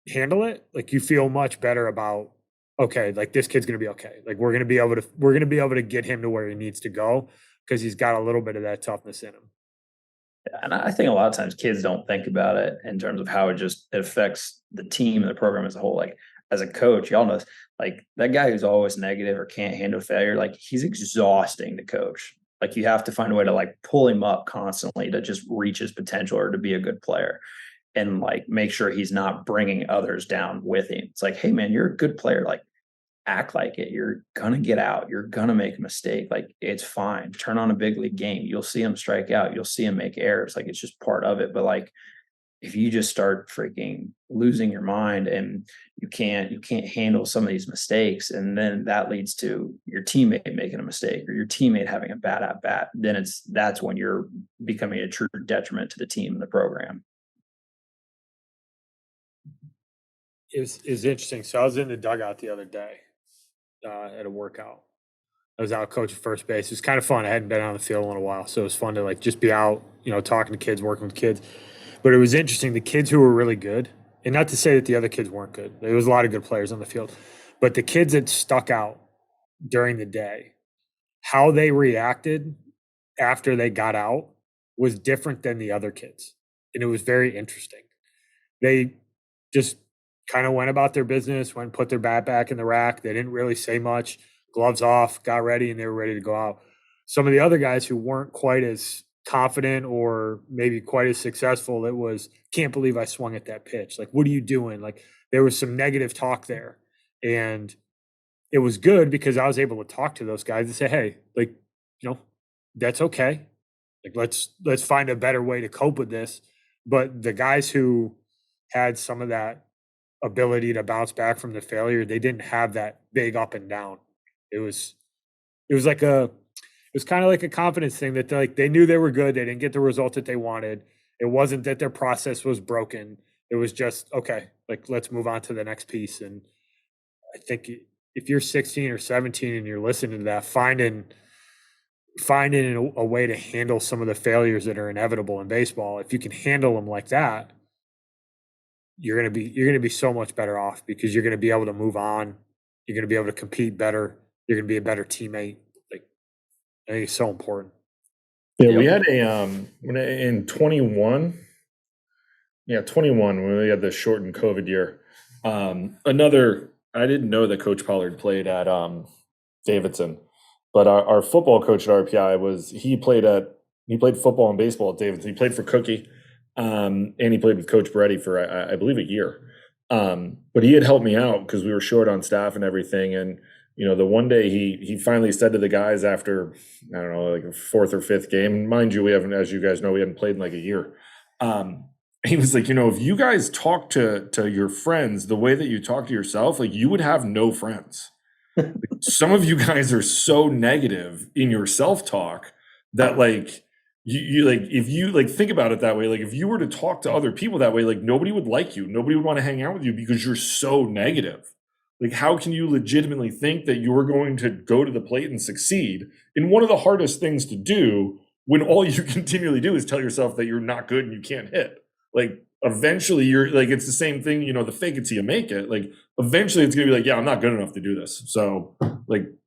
handle it, like you feel much better about, okay, like this kid's going to be okay. Like we're going to be able to get him to where he needs to go because he's got a little bit of that toughness in him. and I think a lot of times kids don't think about it in terms of how it affects the team and the program as a whole. Like as a coach, y'all know, like that guy who's always negative or can't handle failure, like he's exhausting to coach. Like you have to find a way to like pull him up constantly to just reach his potential or to be a good player, and like make sure he's not bringing others down with him. It's like, hey man, you're a good player. Like act like it. You're gonna get out. You're gonna make a mistake. Like it's fine. Turn on a big league game. You'll see him strike out. You'll see him make errors. Like it's just part of it. But like if you just start freaking losing your mind and you can't handle some of these mistakes, and then that leads to your teammate making a mistake or your teammate having a bad at bat, then that's when you're becoming a true detriment to the team and the program. Is interesting. So I was in the dugout the other day at a workout. I was out coaching first base. It was kind of fun. I hadn't been on the field in a while, so it was fun to like just be out, talking to kids, working with kids. But it was interesting. The kids who were really good, and not to say that the other kids weren't good. There was a lot of good players on the field, but the kids that stuck out during the day, how they reacted after they got out was different than the other kids, and it was very interesting. They just kind of went about their business, went and put their bat back in the rack. They didn't really say much. Gloves off, got ready, and they were ready to go out. Some of the other guys who weren't quite as confident or maybe quite as successful, it was, can't believe I swung at that pitch. Like, what are you doing? Like, there was some negative talk there. And it was good because I was able to talk to those guys and say, hey, like, that's okay. Like, let's find a better way to cope with this. But the guys who had some of that ability to bounce back from the failure, they didn't have that big up and down. It was kind of like a confidence thing that they knew they were good. They didn't get the result that they wanted. It wasn't that their process was broken. It was just, okay, like let's move on to the next piece. And I think if you're 16 or 17 and you're listening to that, finding a way to handle some of the failures that are inevitable in baseball, if you can handle them like that, you're going to be so much better off because you're going to be able to move on. You're going to be able to compete better. You're going to be a better teammate. Like, I think it's so important. Yeah, we had in 21. Yeah, 21 when we had the shortened COVID year. I didn't know that Coach Pollard played at Davidson, but our football coach at RPI he played football and baseball at Davidson. He played for Cookie, and he played with Coach Beretti for I believe a year. But he had helped me out because we were short on staff and everything. And the one day he finally said to the guys after, I don't know, like a fourth or fifth game, mind you, as you guys know, we hadn't played in like a year. He was like, if you guys talk to your friends the way that you talk to yourself, like you would have no friends. Some of you guys are so negative in your self-talk that like you like, if you like think about it that way, like if you were to talk to other people that way, like nobody would like you. Nobody would want to hang out with you because you're so negative. Like, how can you legitimately think that you're going to go to the plate and succeed in one of the hardest things to do when all you continually do is tell yourself that you're not good and you can't hit? Like, eventually you're like, it's the same thing, the fake it till you make it. Like, eventually it's going to be like, yeah, I'm not good enough to do this. So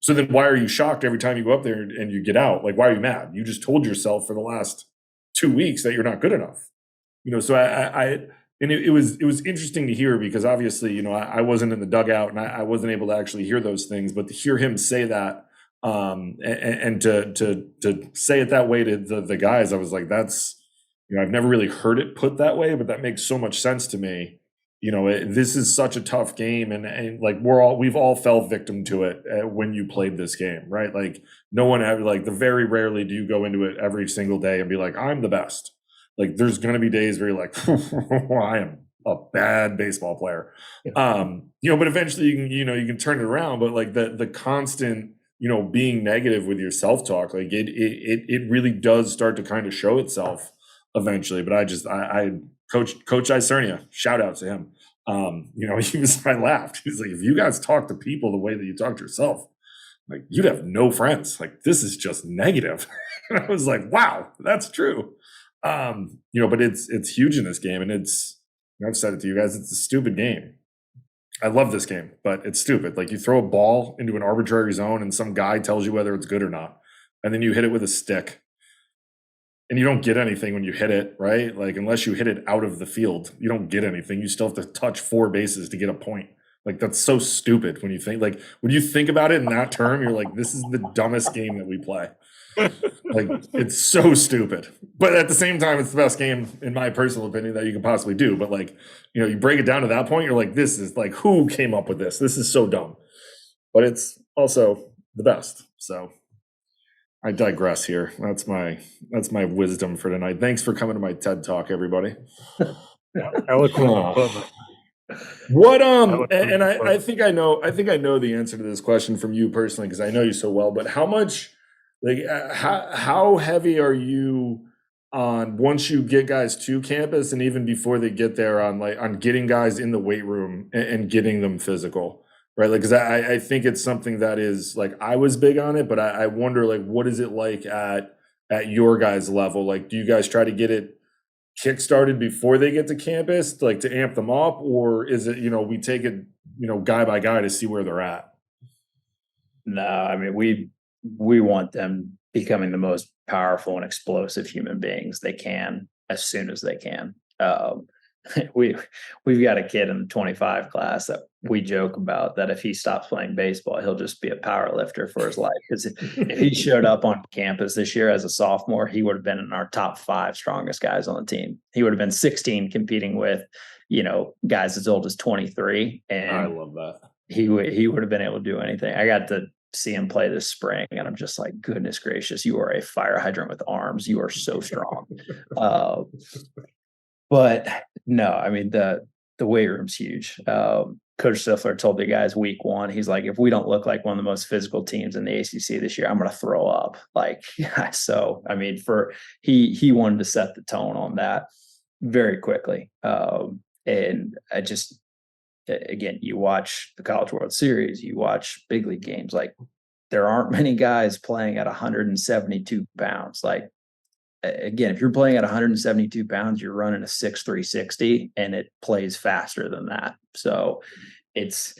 then why are you shocked every time you go up there and you get out? Like, why are you mad? You just told yourself for the last 2 weeks that you're not good enough. So and it was interesting to hear because obviously, I wasn't in the dugout and I wasn't able to actually hear those things, but to hear him say that and to say it that way to the guys, I was like, that's, I've never really heard it put that way, but that makes so much sense to me. This is such a tough game and like we've all fell victim to it when you played this game, right? Like no one ever, like very rarely do you go into it every single day and be like, I'm the best. Like there's going to be days where you're like, I am a bad baseball player. But eventually you can turn it around, but like the constant, being negative with your self-talk, like it really does start to kind of show itself eventually. But I Coach Isernia, shout out to him. I laughed. He's like, if you guys talk to people the way that you talk to yourself, like you'd have no friends. Like this is just negative. And I was like, wow, that's true. But it's huge in this game, and I've said it to you guys, it's a stupid game. I love this game, but it's stupid. Like you throw a ball into an arbitrary zone and some guy tells you whether it's good or not. And then you hit it with a stick. And you don't get anything when you hit it, right? Like unless you hit it out of the field, you don't get anything. You still have to touch 4 bases to get a point. Like that's so stupid when you think about it in that term, you're like, this is the dumbest game that we play. Like it's so stupid. But at the same time, it's the best game, in my personal opinion, that you could possibly do. But like, you break it down to that point, you're like, this is like, who came up with this? This is so dumb. But it's also the best. So I digress here. That's my wisdom for tonight. Thanks for coming to my TED Talk, everybody. Eloquent. What and I think I know the answer to this question from you personally, because I know you so well, but how much, like how heavy are you on, once you get guys to campus and even before they get there, on getting guys in the weight room and getting them physical? Right, like, because I think it's something that is, like, I was big on it, but I wonder, like, what is it like at your guys' level? Like, do you guys try to get it kick-started before they get to campus, like, to amp them up? Or is it, we take it, guy by guy to see where they're at? No, I mean, we want them becoming the most powerful and explosive human beings they can as soon as they can. We've got a kid in the 25 class that we joke about that if he stops playing baseball, he'll just be a power lifter for his life. Because if he showed up on campus this year as a sophomore, he would have been in our top 5 strongest guys on the team. He would have been 16 competing with, guys as old as 23. And I love that. He would have been able to do anything. I got to see him play this spring, and I'm just like, goodness gracious, you are a fire hydrant with arms. You are so strong. But no, I mean, the weight room's huge. Coach Stifler told the guys week 1, he's like, if we don't look like one of the most physical teams in the ACC this year, I'm going to throw up. Like, so, I mean, he wanted to set the tone on that very quickly. And I just, again, you watch the College World Series, you watch big league games, like there aren't many guys playing at 172 pounds. Like, again, if you're playing at 172 pounds, you're running a 6.3 60, and it plays faster than that. So it's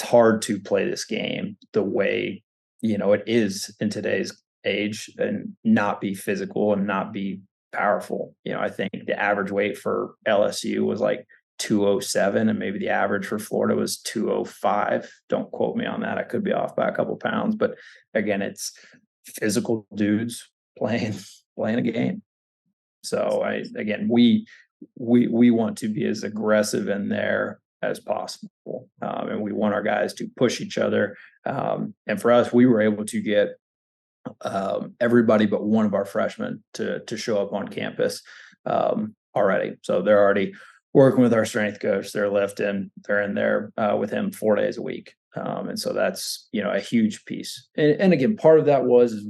hard to play this game the way, it is in today's age and not be physical and not be powerful. I think the average weight for LSU was like 207, and maybe the average for Florida was 205. Don't quote me on that. I could be off by a couple pounds, but again, it's physical dudes playing a game. So we want to be as aggressive in there as possible. And we want our guys to push each other. And for us, we were able to get everybody but one of our freshmen to show up on campus already. So they're already working with our strength coach. They're lifting, they're in there with him 4 days a week. And so that's, a huge piece. And again, part of that is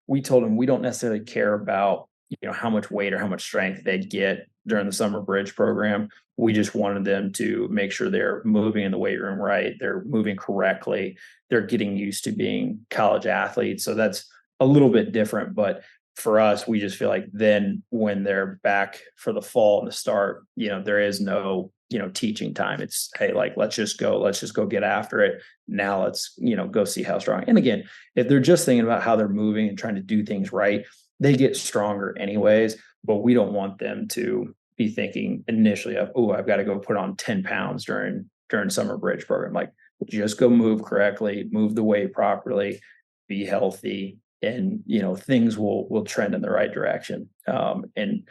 we told them we don't necessarily care about, how much weight or how much strength they'd get during the summer bridge program. We just wanted them to make sure they're moving in the weight room right. They're moving correctly. They're getting used to being college athletes. So that's a little bit different. But for us, we just feel like then when they're back for the fall and the start, there is no, teaching time. It's, hey, like, let's just go get after it. Now let's, go see how strong. And again, if they're just thinking about how they're moving and trying to do things right, they get stronger anyways, but we don't want them to be thinking initially of, oh, I've got to go put on 10 pounds during summer bridge program. Like, just go move correctly, move the weight properly, be healthy, and, things will trend in the right direction. And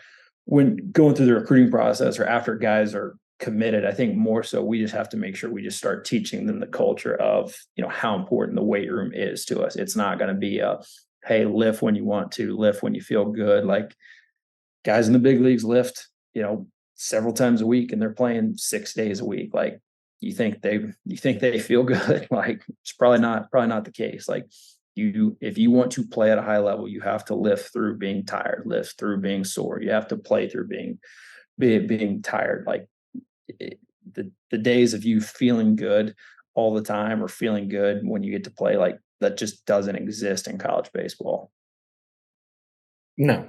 when going through the recruiting process or after guys are committed, I think more so we just have to make sure we just start teaching them the culture of, how important the weight room is to us. It's not going to be a, hey, lift when you want to, lift when you feel good. Like, guys in the big leagues lift, several times a week, and they're playing 6 days a week. Like, you think they feel good? Like, it's probably not the case. Like, if you want to play at a high level, you have to lift through being tired, lift through being sore. You have to play through being tired. Like, the days of you feeling good all the time or feeling good when you get to play, like, that just doesn't exist in college baseball. No.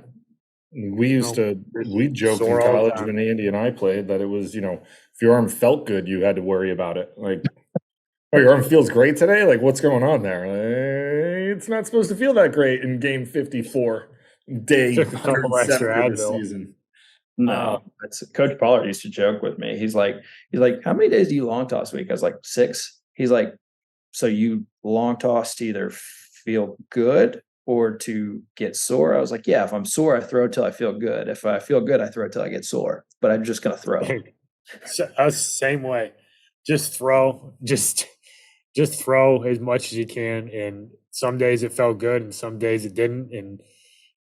We You're joked in sore all the college time. when Andy and I played that it was, if your arm felt good, you had to worry about it. Like, oh, your arm feels great today? Like, what's going on there? It's not supposed to feel that great in game 54, day Took a couple extra 170 of the Advil. season. No, that's Coach Pollard used to joke with me. He's like, how many days do you long toss a week? I was like, 6. He's like, so you long toss to either feel good or to get sore? I was like, yeah, if I'm sore, I throw till I feel good. If I feel good, I throw till I get sore. But I'm just gonna throw. So, us same way. Just throw, just throw as much as you can. And some days it felt good, and some days it didn't. And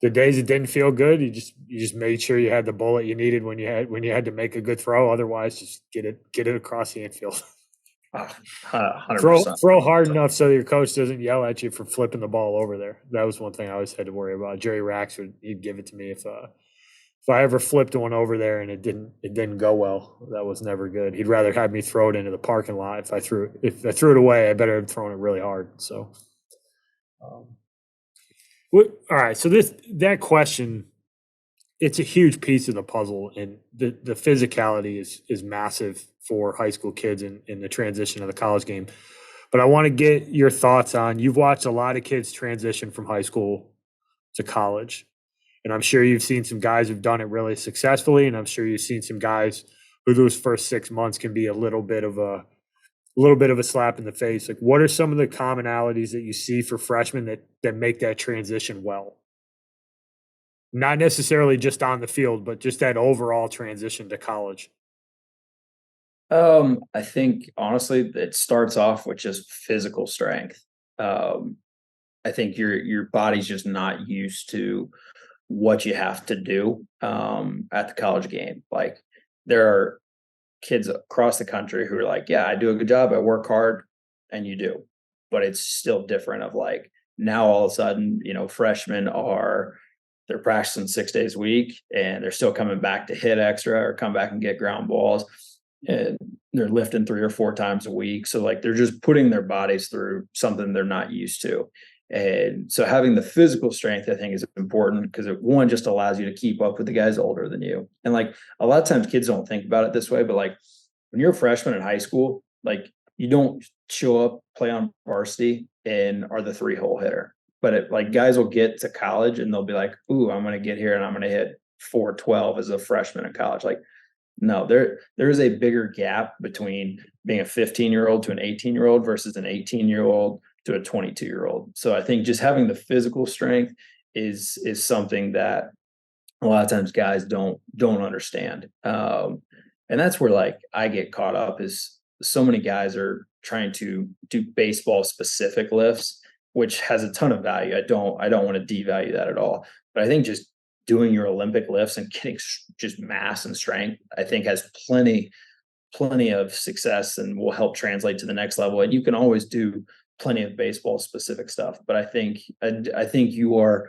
the days it didn't feel good, you just made sure you had the bullet you needed when you had to make a good throw. Otherwise, just get it across the infield. 100%. Throw hard enough so your coach doesn't yell at you for flipping the ball over there. That was one thing I always had to worry about. Jerry Rax he'd give it to me if I ever flipped one over there and it didn't go well. That was never good. He'd rather have me throw it into the parking lot. If I threw it away, I better have thrown it really hard. So, all right. So that question, it's a huge piece of the puzzle, and the physicality is massive for high school kids in the transition of the college game. But I want to get your thoughts on, you've watched a lot of kids transition from high school to college. And I'm sure you've seen some guys who've done it really successfully. And I'm sure you've seen some guys who those first 6 months can be a little bit of a slap in the face. Like, what are some of the commonalities that you see for freshmen that make that transition well? Not necessarily just on the field, but just that overall transition to college. I think honestly, it starts off with just physical strength. I think your body's just not used to what you have to do at the college game. Like, there are kids across the country who are like, yeah, I do a good job, I work hard, and you do. But it's still different of like, now all of a sudden, freshmen they're practicing 6 days a week and they're still coming back to hit extra or come back and get ground balls. And they're lifting 3 or 4 times a week. So like, they're just putting their bodies through something they're not used to. And so having the physical strength, I think, is important because one just allows you to keep up with the guys older than you. And like, a lot of times kids don't think about it this way, but like, when you're a freshman in high school, like, you don't show up, play on varsity, and are the 3-hole hitter. But like, guys will get to college and they'll be like, ooh, I'm going to get here and I'm going to hit 412 as a freshman in college. Like, no, there is a bigger gap between being a 15-year-old to an 18-year-old versus an 18-year-old to a 22-year-old. So I think just having the physical strength is something that a lot of times guys don't understand. And that's where like I get caught up, is so many guys are trying to do baseball specific lifts, which has a ton of value. I don't want to devalue that at all. But I think just doing your Olympic lifts and getting just mass and strength, I think, has plenty of success and will help translate to the next level. And you can always do plenty of baseball specific stuff. But I think you are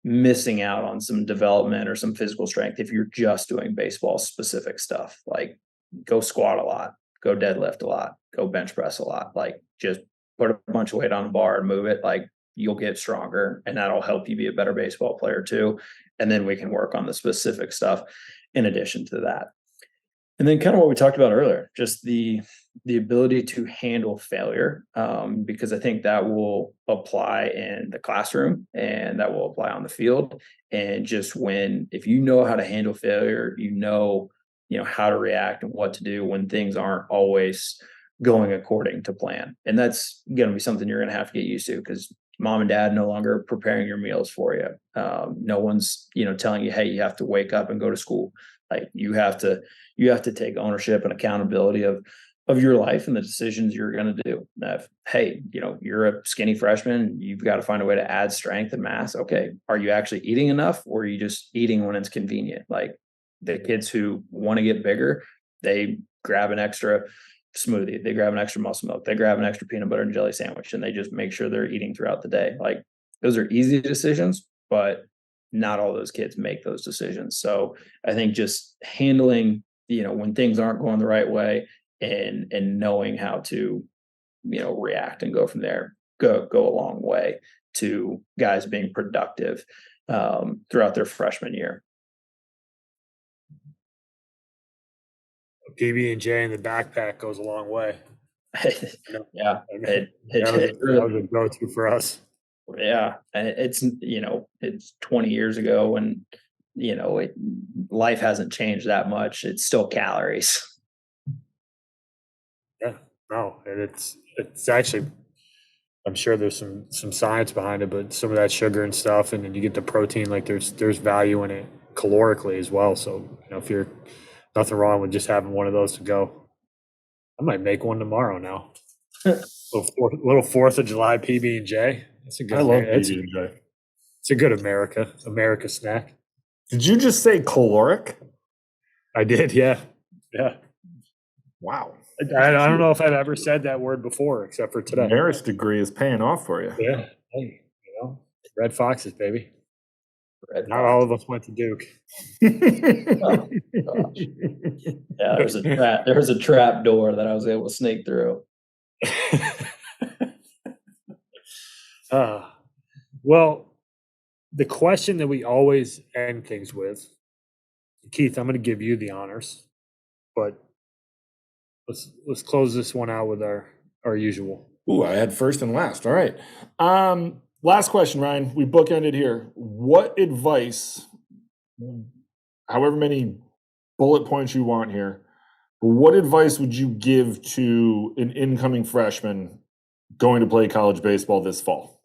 missing out on some development or some physical strength if you're just doing baseball specific stuff. Like, go squat a lot, go deadlift a lot, go bench press a lot. Like, just put a bunch of weight on the bar and move it. Like, you'll get stronger, and that'll help you be a better baseball player too. And then we can work on the specific stuff in addition to that. And then kind of what we talked about earlier, just the ability to handle failure, because I think that will apply in the classroom and that will apply on the field. And just if you know how to handle failure, how to react and what to do when things aren't always going according to plan. And that's going to be something you're going to have to get used to, because mom and dad no longer preparing your meals for you. No one's, telling you, hey, you have to wake up and go to school. Like, you have to take ownership and accountability of your life and the decisions you're going to do. Hey, you're a skinny freshman, you've got to find a way to add strength and mass. Okay, are you actually eating enough, or are you just eating when it's convenient? Like, the kids who want to get bigger, they grab an extra smoothie, they grab an extra muscle milk, they grab an extra peanut butter and jelly sandwich, and they just make sure they're eating throughout the day. Like, those are easy decisions, but not all those kids make those decisions. So I think just handling, when things aren't going the right way, and knowing how to, react and go from there. go a long way to guys being productive throughout their freshman year. PB&J in the backpack goes a long way. Yeah, I mean, it, that was it that really, was a go-to for us. yeah, and it's 20 years ago, and life hasn't changed that much. It's still calories. Yeah, no, and it's actually, I'm sure there's some science behind it, but some of that sugar and stuff, and then you get the protein. Like there's value in it calorically as well. So if you're nothing wrong with just having one of those to go. I might make one tomorrow now. Little 4th of July PB&J. That's a good. I love It's PB&J. a good America snack. Did you just say caloric? I did, yeah. Wow. I don't know if I've ever said that word before, except for today. Marist degree is paying off for you. Yeah. Hey, Red Foxes, baby. Red Not Fox. all of us went to Duke. Oh, gosh. Yeah, there was a trap door that I was able to sneak through. Well, the question that we always end things with, Keith, I'm going to give you the honors, but let's close this one out with our usual. Ooh, I had first and last. All right. Last question, Ryan. We bookended here. What advice, however many bullet points you want here, what advice would you give to an incoming freshman going to play college baseball this fall?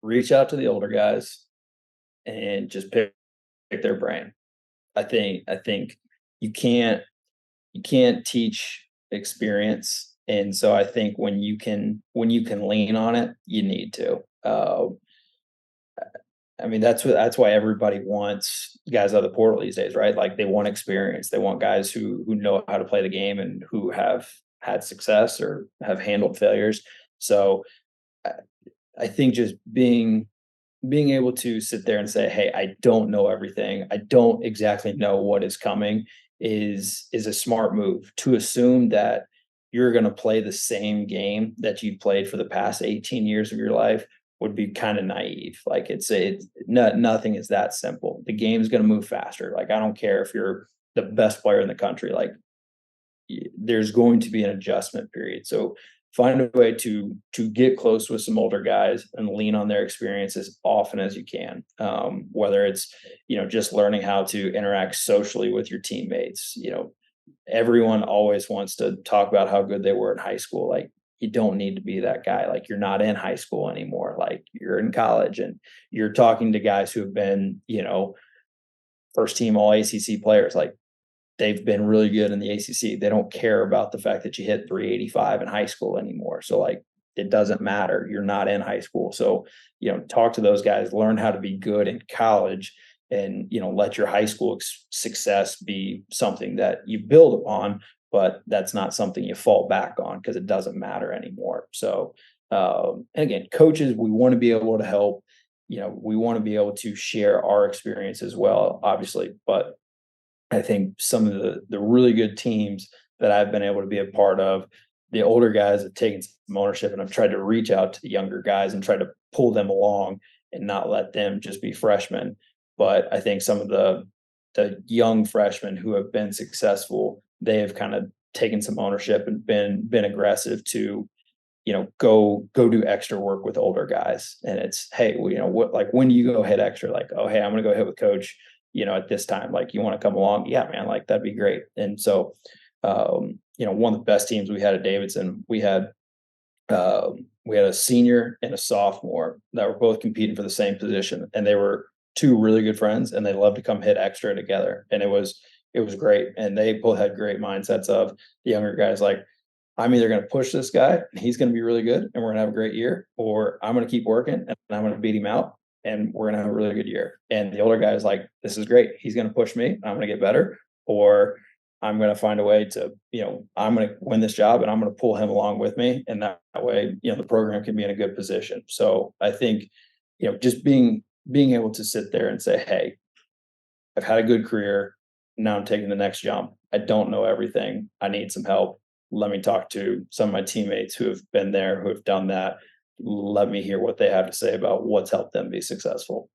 Reach out to the older guys and just pick their brain. I think you can't teach experience, and so I think when you can lean on it, you need to. I mean, that's why everybody wants guys out of the portal these days, right? Like they want experience. They want guys who know how to play the game and who have had success or have handled failures. So I think just being able to sit there and say, "Hey, I don't know everything. I don't exactly know what is coming," is a smart move. To assume that you're going to play the same game that you played for the past 18 years of your life would be kind of naive. Like nothing is that simple. The game's going to move faster. Like I don't care if you're the best player in the country. Like there's going to be an adjustment period. So find a way to get close with some older guys and lean on their experience as often as you can. Whether it's just learning how to interact socially with your teammates. Everyone always wants to talk about how good they were in high school. Like you don't need to be that guy. Like you're not in high school anymore. Like you're in college and you're talking to guys who have been first team all ACC players. Like they've been really good in the ACC. They don't care about the fact that you hit 385 in high school anymore. So like, it doesn't matter. You're not in high school. So, talk to those guys, learn how to be good in college and, let your high school success be something that you build upon, but that's not something you fall back on because it doesn't matter anymore. So, and again, coaches, we want to be able to help, we want to be able to share our experience as well, obviously, but I think some of the really good teams that I've been able to be a part of, the older guys have taken some ownership and I've tried to reach out to the younger guys and try to pull them along and not let them just be freshmen. But I think some of the young freshmen who have been successful, they have kind of taken some ownership and been aggressive to, go do extra work with older guys. And it's, hey, what, like, when do you go hit extra? Like, oh, hey, I'm going to go hit with coach, at this time, like, you want to come along? Yeah, man, like, that'd be great. And so, one of the best teams we had at Davidson, we had a senior and a sophomore that were both competing for the same position. And they were two really good friends and they loved to come hit extra together. And it was great. And they both had great mindsets of the younger guys, like, I'm either going to push this guy and he's going to be really good and we're going to have a great year, or I'm going to keep working and I'm going to beat him out and we're going to have a really good year. And the older guy is like, this is great. He's going to push me. I'm going to get better, or I'm going to find a way to, I'm going to win this job and I'm going to pull him along with me. And that way, the program can be in a good position. So I think, just being able to sit there and say, hey, I've had a good career. Now I'm taking the next jump. I don't know everything. I need some help. let me talk to some of my teammates who have been there, who have done that. Let me hear what they have to say about what's helped them be successful.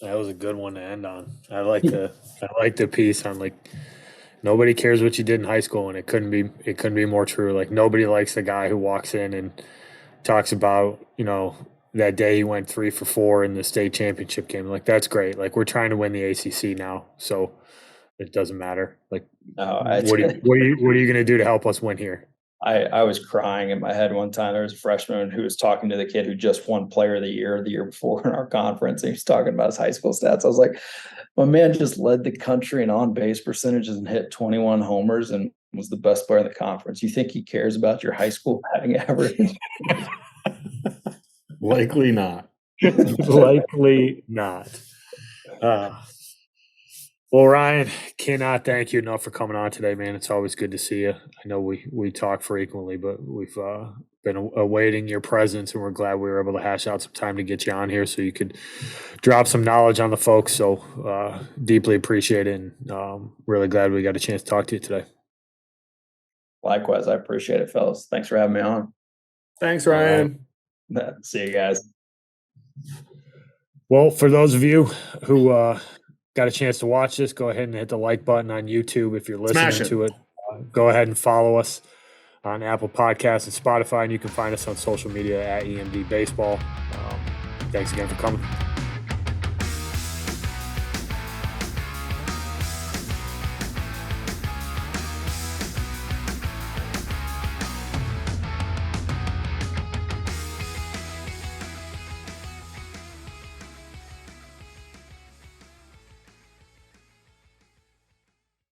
That was a good one to end on. I like the piece on like nobody cares what you did in high school, and it couldn't be more true. Like nobody likes the guy who walks in and talks about, that day he went 3 for 4 in the state championship game. Like that's great. Like we're trying to win the ACC now, so it doesn't matter. Like No, what are you going to do to help us win here? I was crying in my head one time. There was a freshman who was talking to the kid who just won Player of the Year before in our conference. And he was talking about his high school stats. I was like, my man just led the country in on-base percentages and hit 21 homers and was the best player in the conference. You think he cares about your high school batting average? Likely not. Likely not. Well, Ryan, cannot thank you enough for coming on today, man. It's always good to see you. I know we talk frequently, but we've been awaiting your presence, and we're glad we were able to hash out some time to get you on here so you could drop some knowledge on the folks. So deeply appreciate it, and really glad we got a chance to talk to you today. Likewise, I appreciate it, fellas. Thanks for having me on. Thanks, Ryan. See you guys. Well, for those of you who got a chance to watch this, go ahead and hit the like button on YouTube. If you're listening to it, go ahead and follow us on Apple Podcasts and Spotify, and you can find us on social media at EMD Baseball. Thanks again for coming.